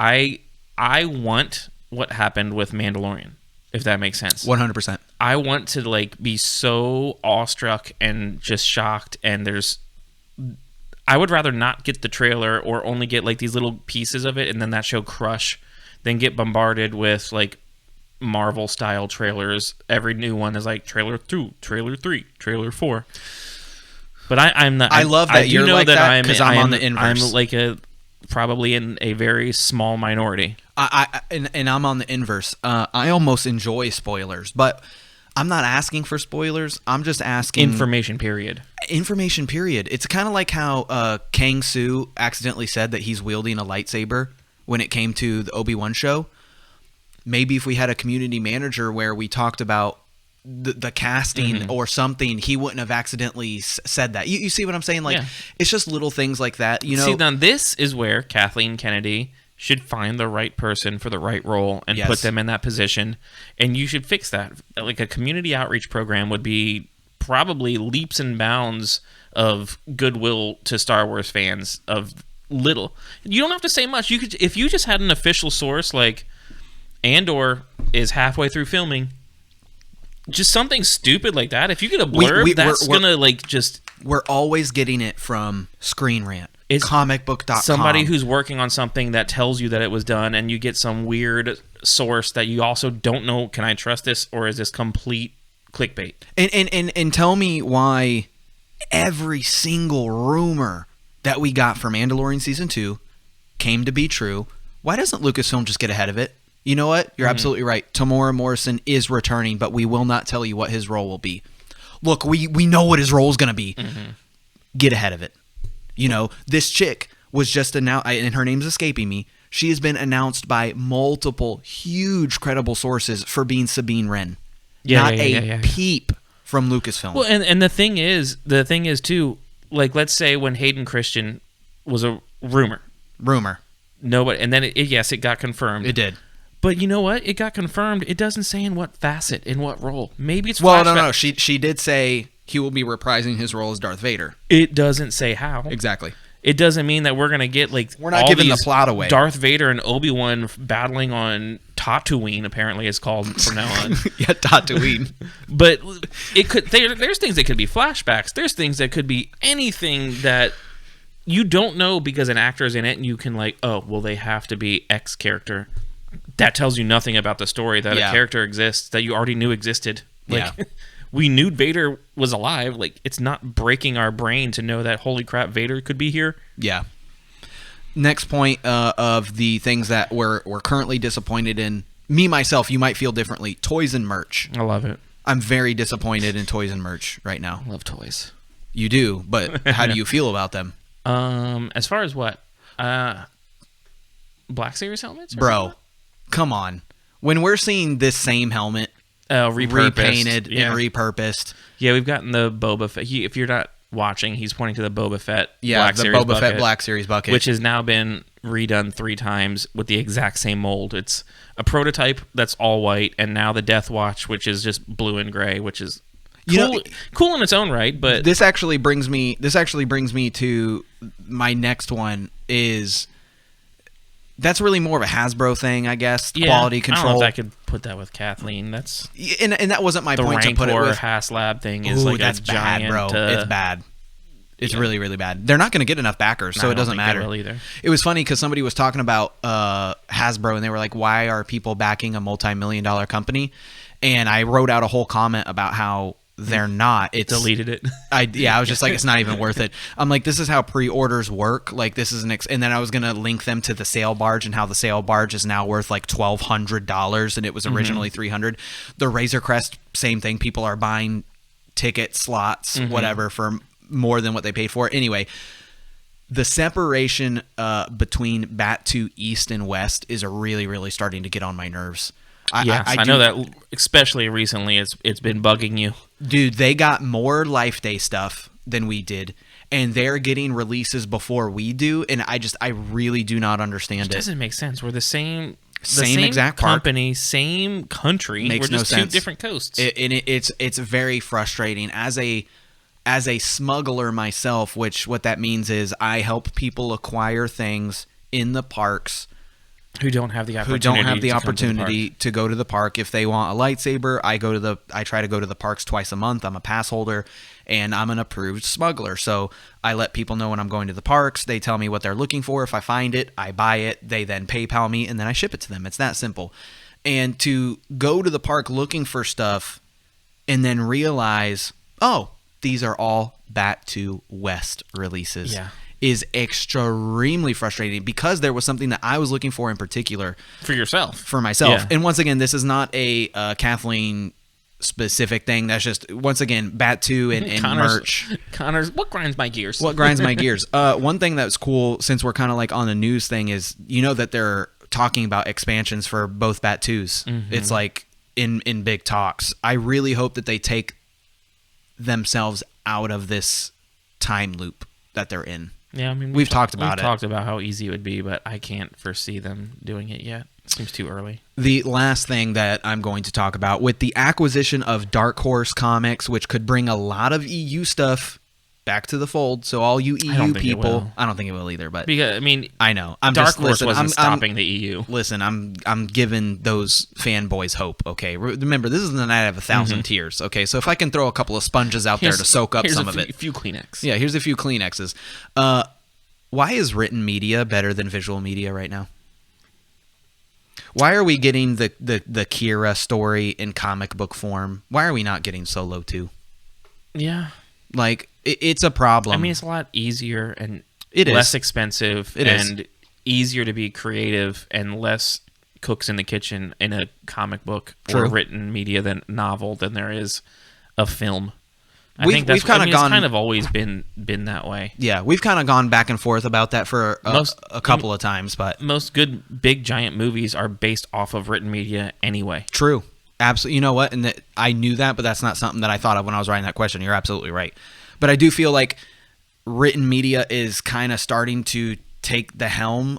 I want what happened with Mandalorian, if that makes sense. 100%. I want to like be so awestruck and just shocked. And I would rather not get the trailer or only get like these little pieces of it, and then that show crush, than get bombarded with like Marvel style trailers. Every new one is like trailer 2, trailer 3, trailer 4. But I'm not. I love that I do you're know like that because I'm on the inverse. inverse. I'm like probably in a very small minority. And I'm on the inverse. I almost enjoy spoilers, but I'm not asking for spoilers. I'm just asking information. Period. Information. Period. It's kind of like how Kang Su accidentally said that he's wielding a lightsaber when it came to the Obi-Wan show. Maybe if we had a community manager where we talked about the casting or something, he wouldn't have accidentally said that. You see what I'm saying? Like, it's just little things like that. You know. See, now this is where Kathleen Kennedy should find the right person for the right role and Yes. put them in that position, and you should fix that. Like a community outreach program would be probably leaps and bounds of goodwill to Star Wars fans of little. You don't have to say much. You could, if you just had an official source like Andor is halfway through filming, just something stupid like that. If you get a blurb, that's gonna like just. We're always getting it from Screen Rant, It's comicbook.com. somebody who's working on something that tells you that it was done, and you get some weird source that you also don't know. Can I trust this, or is this complete clickbait? And tell me why every single rumor that we got for Mandalorian Season 2 came to be true. Why doesn't Lucasfilm just get ahead of it? You know what? You're absolutely right. Tamora Morrison is returning, but we will not tell you what his role will be. Look, we know what his role is going to be. Get ahead of it. You know, this chick was just announced, and her name's escaping me. She has been announced by multiple huge credible sources for being Sabine Wren. Not a peep from Lucasfilm. Well, and the thing is too, like, let's say when Hayden Christensen was a rumor. Nobody, and then it got confirmed. It did. But you know what? It got confirmed. It doesn't say in what facet, in what role. Maybe it's well, flashback. no. She did say he will be reprising his role as Darth Vader. It doesn't say how. Exactly. It doesn't mean that we're gonna get like we're not all giving the these plot away. Darth Vader and Obi-Wan battling on Tatooine. Apparently, it's called from now on. Yeah, Tatooine. But it could. There's things that could be flashbacks. There's things that could be anything that you don't know because an actor's in it, and you can like, oh, well, they have to be X character. That tells you nothing about the story that a character exists that you already knew existed. Like, we knew Vader was alive. Like, it's not breaking our brain to know that, holy crap, Vader could be here. Yeah. Next point of the things that we're currently disappointed in. Me, myself, you might feel differently. Toys and merch. I love it. I'm very disappointed in toys and merch right now. I love toys. You do, but how do you feel about them? As far as what? Black Series helmets? Bro, come on. When we're seeing this same helmet repainted and repurposed. Yeah, we've gotten the Boba Fett. If you're not watching, he's pointing to the Boba Fett Black Series bucket, Fett Black Series bucket. Which has now been redone 3 times with the exact same mold. It's a prototype that's all white, and now the Death Watch, which is just blue and gray, which is cool in its own right. But this actually brings me to my next one is... That's really more of a Hasbro thing, I guess. Yeah, quality control. I don't know if I could put that with Kathleen. That's and that wasn't my point to put it with. The Rancor HasLab thing is like that's a giant. Bad, bro. It's bad. It's really, really bad. They're not going to get enough backers, so it doesn't matter. They will either. It was funny because somebody was talking about Hasbro, and they were like, "Why are people backing a multi-million-dollar company?" And I wrote out a whole comment about how they're not. It's deleted it. I was just like, it's not even worth it. I'm like, this is how pre-orders work. Like, this is and then I was gonna link them to the sale barge and how the sale barge is now worth like $1,200, and it was originally $300. The Razor Crest, same thing. People are buying ticket slots, whatever, for more than what they paid for. Anyway, the separation between Bat2 East and West is really, really starting to get on my nerves. I know that, especially recently, it's been bugging you. Dude, they got more Life Day stuff than we did, and they're getting releases before we do, and I really do not understand it. It doesn't make sense. We're the same exact company, park. Same country. Makes We're just no two sense. different coasts. It's very frustrating. As a smuggler myself, what that means is I help people acquire things in the parks who don't have the opportunity to go to the park. If they want a lightsaber, I try to go to the parks twice a month. I'm a pass holder, and I'm an approved smuggler. So I let people know when I'm going to the parks. They tell me what they're looking for. If I find it, I buy it. They then PayPal me, and then I ship it to them. It's that simple. And to go to the park looking for stuff and then realize, oh, these are all Bat2 West releases. Yeah. Is extremely frustrating because there was something that I was looking for in particular for myself. Yeah. And once again, this is not a Kathleen specific thing. That's just, once again, Bat2 and merch. Konnor's, what grinds my gears? One thing that's cool, since we're kind of like on the news thing, is that they're talking about expansions for both Bat2s. It's like in big talks. I really hope that they take themselves out of this time loop that they're in. Yeah, I mean, we've talked about it. We've talked about how easy it would be, but I can't foresee them doing it yet. It seems too early. The last thing that I'm going to talk about, with the acquisition of Dark Horse Comics, which could bring a lot of EU stuff back to the fold. So all you EU people, I don't think it will either. But because, I mean, I know Dark Horse wasn't stopping the EU. Listen, I'm giving those fanboys hope. Okay, remember, this is the night of 1,000 tears. Okay, so if I can throw a couple of sponges out there to soak up some of it, a few Kleenex. Yeah, here's a few Kleenexes. Why is written media better than visual media right now? Why are we getting the Kira story in comic book form? Why are we not getting Solo 2? Yeah. Like, it's a problem. I mean, it's a lot easier and it less is. expensive It easier to be creative and less cooks in the kitchen in a comic book True. or written media than novel than there is a film. I We've think that's kind of it's kind of always been that way. Yeah, we've kind of gone back and forth about that for a couple of times, but most good big giant movies are based off of written media anyway. True. Absolutely. You know what? And I knew that, but that's not something that I thought of when I was writing that question. You're absolutely right. But I do feel like written media is kind of starting to take the helm,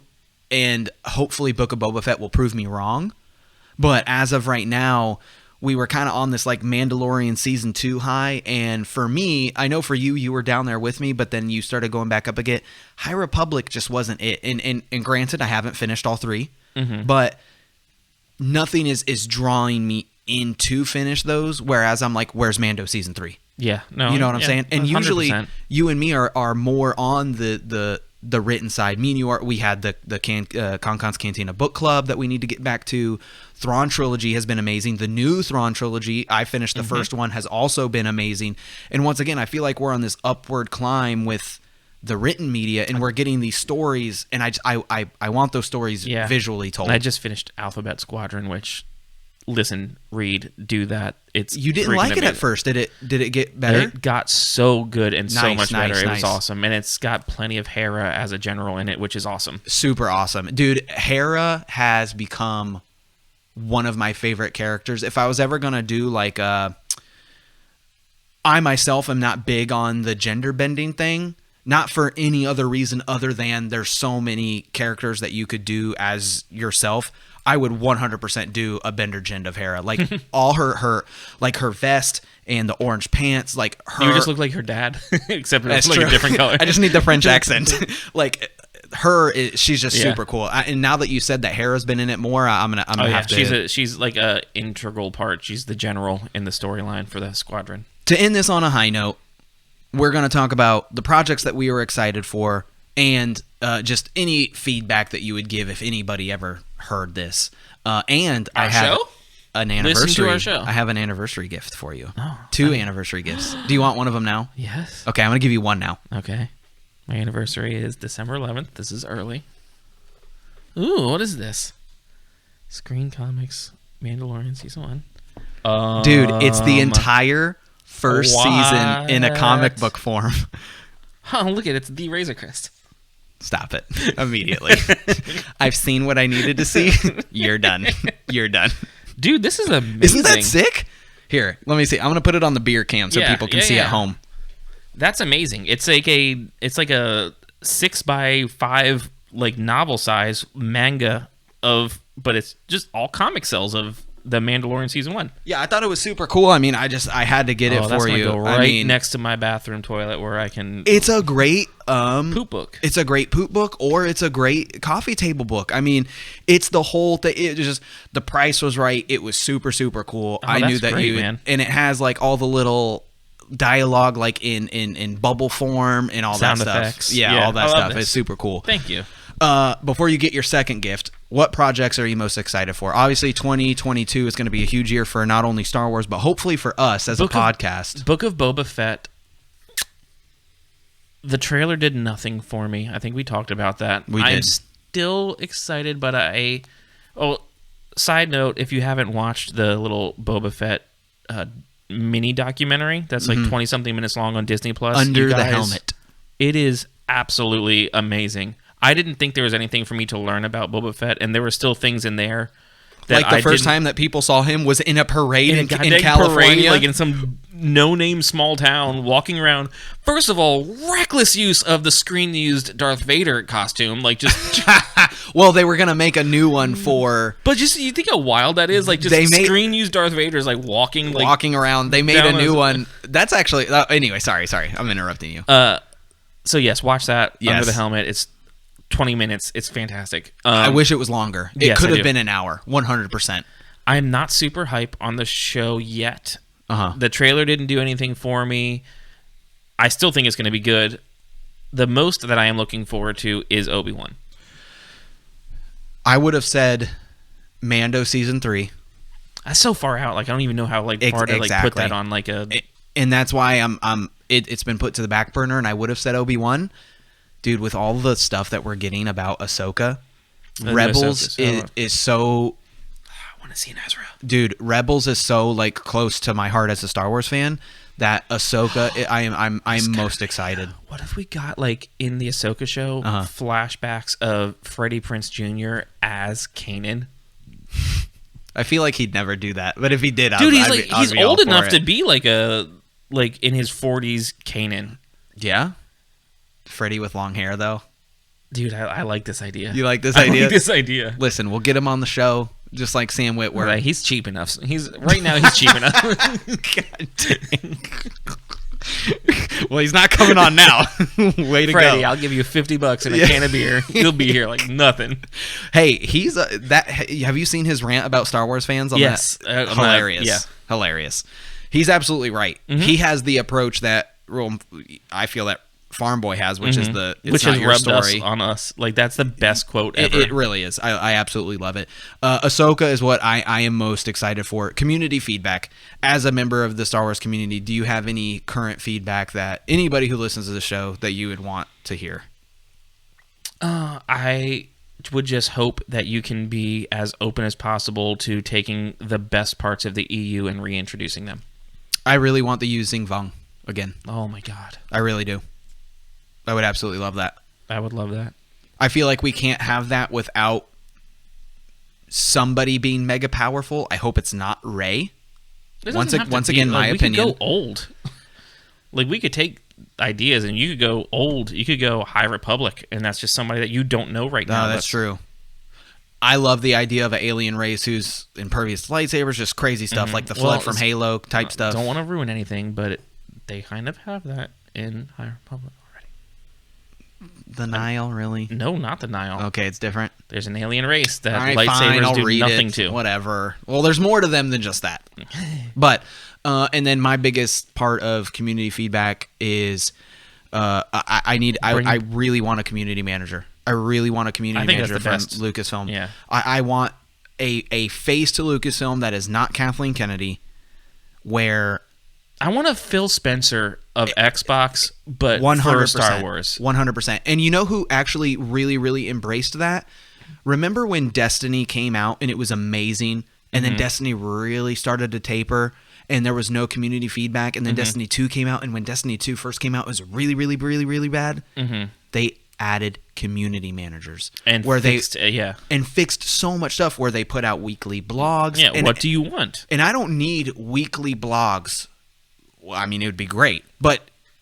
and hopefully Book of Boba Fett will prove me wrong. But as of right now, we were kind of on this like Mandalorian Season 2 high, and for me, I know for you were down there with me, but then you started going back up again. High Republic just wasn't it. And granted, I haven't finished all three, but nothing is drawing me in to finish those, whereas I'm like, where's Mando Season 3? Yeah, no, you know what I'm saying? And 100%. usually you and me are more on the written side. Me and you we had the KonKon's Cantina book club that we need to get back to. Thrawn trilogy has been amazing. The new Thrawn trilogy, I finished the first one, has also been amazing. And once again, I feel like we're on this upward climb with the written media, and we're getting these stories, and I want those stories visually told. And I just finished Alphabet Squadron, which, listen, read, do that. You didn't like it at first. Did it get better? It got so good and so much better. It was nice. awesome, and it's got plenty of Hera as a general in it, which is awesome. Super awesome, dude. Hera has become one of my favorite characters. If I was ever gonna do like I myself am not big on the gender bending thing. Not for any other reason other than there's so many characters that you could do as yourself. I would 100% do a bender gen of Hera. Like all her like her vest and the orange pants, like her. You just look like her dad, except it's like a different color. I just need the French accent. Like she's just super cool. And now that you said that Hera's been in it more, I'm gonna have to. She's like a integral part. She's the general in the storyline for the squadron. To end this on a high note, we're going to talk about the projects that we were excited for, and just any feedback that you would give if anybody ever heard this. And I have an anniversary. Listen to our show. I have an anniversary gift for you. Oh, 2 anniversary gifts. Do you want one of them now? Yes. Okay, I'm going to give you one now. Okay. My anniversary is December 11th. This is early. Ooh, what is this? Screen Comics Mandalorian Season 1. Dude, it's the entire first season in a comic book form. Oh, look at it. It's the Razor Crest. Stop it immediately. I've seen what I needed to see. You're done. You're done. Dude, this is amazing. Isn't that sick? Here, let me see. I'm going to put it on the beer cam so people can see at home. That's amazing. It's like a 6x5 like novel size manga but it's just all comic cells of the Mandalorian Season 1. Yeah, I thought it was super cool. I mean, I had to get it for you. Go right next to my bathroom toilet where I can. It's a great poop book. It's a great poop book, or it's a great coffee table book. I mean, it's the whole thing. It just the price was right. It was super cool. Oh, I knew that great, man. And it has like all the little dialogue like in bubble form and all Sound that stuff. effects. Yeah, all that stuff. This. It's super cool. Thank you. Before you get your second gift, what projects are you most excited for? Obviously, 2022 is going to be a huge year for not only Star Wars, but hopefully for us as a podcast. Book of Boba Fett. The trailer did nothing for me. I think we talked about that. I'm still excited, but side note, if you haven't watched the little Boba Fett mini documentary that's like 20-something minutes long on Disney Plus. Under the Helmet. It is absolutely amazing. I didn't think there was anything for me to learn about Boba Fett, and there were still things in there that like the first time that people saw him was in a parade in goddamn California, parade, like in some no-name small town, walking around. First of all, reckless use of the screen-used Darth Vader costume, like just. Well, they were gonna make a new one for. But just you think how wild that is, like just screen-used Darth Vader is like walking around. They made a new one. That's actually anyway. Sorry, I'm interrupting you. So yes, watch that. Yes. Under the Helmet. It's 20 minutes. It's fantastic. I wish it was longer. It yes, could have been an hour. 100%. I'm not super hype on the show yet. Uh-huh. The trailer didn't do anything for me. I still think it's going to be good. The most that I am looking forward to is Obi-Wan. I would have said Mando season 3. That's so far out. Like I don't even know how far to like put that on like a. And that's why it's been put to the back burner. And I would have said Obi-Wan, dude. With all the stuff that we're getting about Ahsoka, Rebels is so. I want to see an Ezra. Dude, Rebels is so like close to my heart as a Star Wars fan that Ahsoka, I'm most excited. What if we got like in the Ahsoka show flashbacks of Freddie Prinze Jr. as Kanan? I feel like he'd never do that, but if he did, dude, he's old enough to be like in his 40s Kanan. Yeah, Freddie with long hair though. Dude, I like this idea. You like this idea? I like this idea. Listen, we'll get him on the show, just like Sam Witwer. Right, he's cheap enough. He's cheap enough. God dang. Well, he's not coming on now. Way to Freddie, go. I'll give you $50 and a can of beer. You'll be here like nothing. Hey, he's have you seen his rant about Star Wars fans on yes. that? Hilarious. Yeah. Hilarious. He's absolutely right. Mm-hmm. He has the approach that I feel that Farm Boy has, which is which has rubbed us on us. Like that's the best quote ever. It really is. I absolutely love it. Ahsoka is what I am most excited for. Community feedback. As a member of the Star Wars community, do you have any current feedback that anybody who listens to the show that you would want to hear? I would just hope that you can be as open as possible to taking the best parts of the EU and reintroducing them. I really want the Yu Xing Vong again. Oh my god. I really do. I would absolutely love that. I would love that. I feel like we can't have that without somebody being mega powerful. I hope it's not Rey. Once again, my opinion. We could go old. Like we could take ideas and you could go old. You could go High Republic, and that's just somebody that you don't know right now. No, that's true. I love the idea of an alien race who's impervious to lightsabers, just crazy stuff like the Flood from Halo type stuff. Don't want to ruin anything, but they kind of have that in High Republic. The Nile, really? No, not the Nile. Okay, it's different. There's an alien race that lightsabers do nothing to. Whatever. Well, there's more to them than just that. But, and then my biggest part of community feedback is I really want a community manager. I really want a community manager from Lucasfilm. Yeah. I want a face to Lucasfilm that is not Kathleen Kennedy, where... I want a Phil Spencer of Xbox, but 100%, for Star Wars. 100%. And you know who actually really, really embraced that? Remember when Destiny came out and it was amazing, and then Destiny really started to taper, and there was no community feedback, and then Destiny 2 came out, and when Destiny 2 first came out, it was really, really, really, really bad. They added community managers and fixed so much stuff where they put out weekly blogs. Yeah, what do you want? And I don't need weekly blogs. Well, I mean, it would be great, but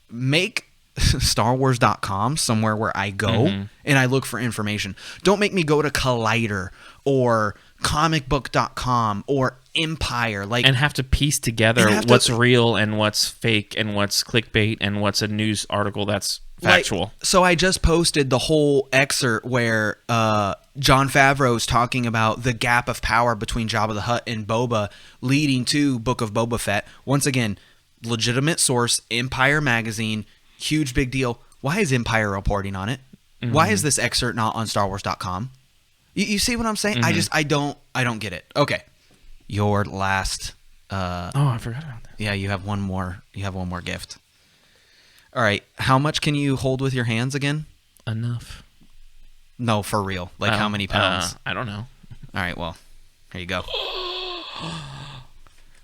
make StarWars.com somewhere where I go and I look for information. Don't make me go to Collider or comicbook.com or Empire, and have to piece together what's real and what's fake and what's clickbait and what's a news article that's factual. So I just posted the whole excerpt where Jon Favreau's talking about the gap of power between Jabba the Hutt and Boba, leading to Book of Boba Fett. Once again, legitimate source, Empire magazine, huge big deal. Why is Empire reporting on it? Why is this excerpt not on StarWars.com? You see what I'm saying? I don't get it. Okay, your last. I forgot about that. Yeah, you have one more. You have one more gift. All right, how much can you hold with your hands again? Enough. No, for real. Like how many pounds? I don't know. All right, well, here you go.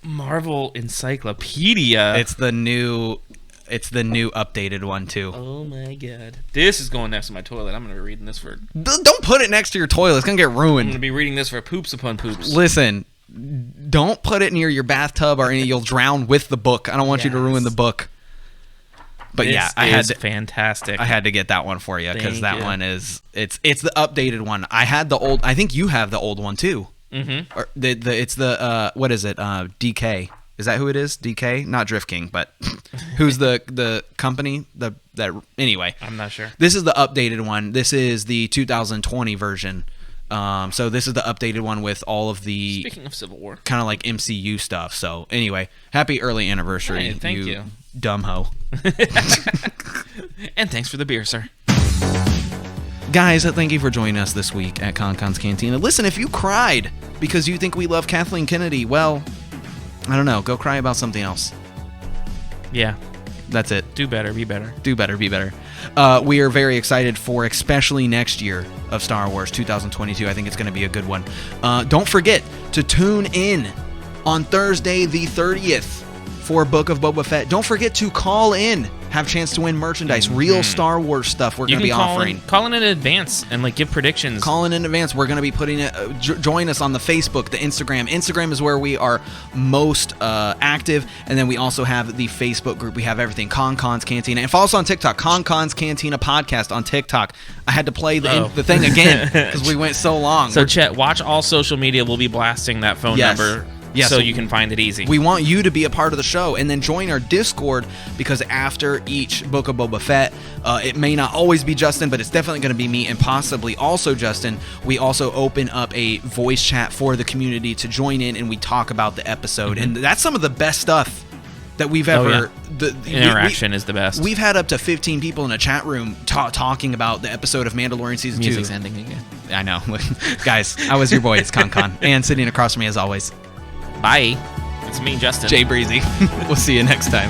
Marvel Encyclopedia. It's the new It's the new updated one too. Oh my god. This is going next to my toilet. I'm going to be reading this for... Don't put it next to your toilet. It's going to get I'm ruined. going to be reading this for poops upon poops. Listen, don't put it near your bathtub or you'll drown with the book. I don't want you to ruin the book. But this yeah, I had to, fantastic. I had to get that one for you because Thank that you. one is it's the updated one. I had the old. I think you have the old one too. Mm-hmm. Or it's the what is it? DK. Is that who it is? DK, not Drift King, but who's the company? Anyway. I'm not sure. This is the updated one. This is the 2020 version. So this is the updated one with all of the Speaking of Civil War, kind of like MCU stuff. So anyway, happy early anniversary, Hey, thank you. Dumb hoe. And thanks for the beer, sir. Guys, thank you for joining us this week at KonKon's Cantina. Listen, if you cried because you think we love Kathleen Kennedy, well, I don't know. Go cry about something else. Yeah. That's it. Do better. Be better. Do better. Be better. We are very excited for especially next year of Star Wars 2022. I think it's going to be a good one. Don't forget to tune in on Thursday the 30th for Book of Boba Fett. Don't forget to call in. Have a chance to win merchandise. Real Star Wars stuff we're going to be offering. Call in advance and like give predictions. Call in advance. We're going to be putting it. Join us on the Facebook, the Instagram. Instagram is where we are most active, and then we also have the Facebook group. We have everything. KonKon's Cantina, and follow us on TikTok. KonKon's Cantina podcast on TikTok. I had to play the thing again because we went so long. So Chet, watch all social media. We'll be blasting that phone number. Yes. So you can find it easy. We want you to be a part of the show, and then join our Discord, because after each Book of Boba Fett, it may not always be Justin, but it's definitely going to be me and possibly also Justin. We also open up a voice chat for the community to join in, and we talk about the episode. And that's some of the best stuff that we've ever... The interaction is the best. We've had up to 15 people in a chat room talking about the episode of Mandalorian Season 2. Music's ending again. I know. Guys, I was your boy. It's KonKon. And sitting across from me, as always... Bye. It's me, Justin. Jay Breezy. We'll see you next time.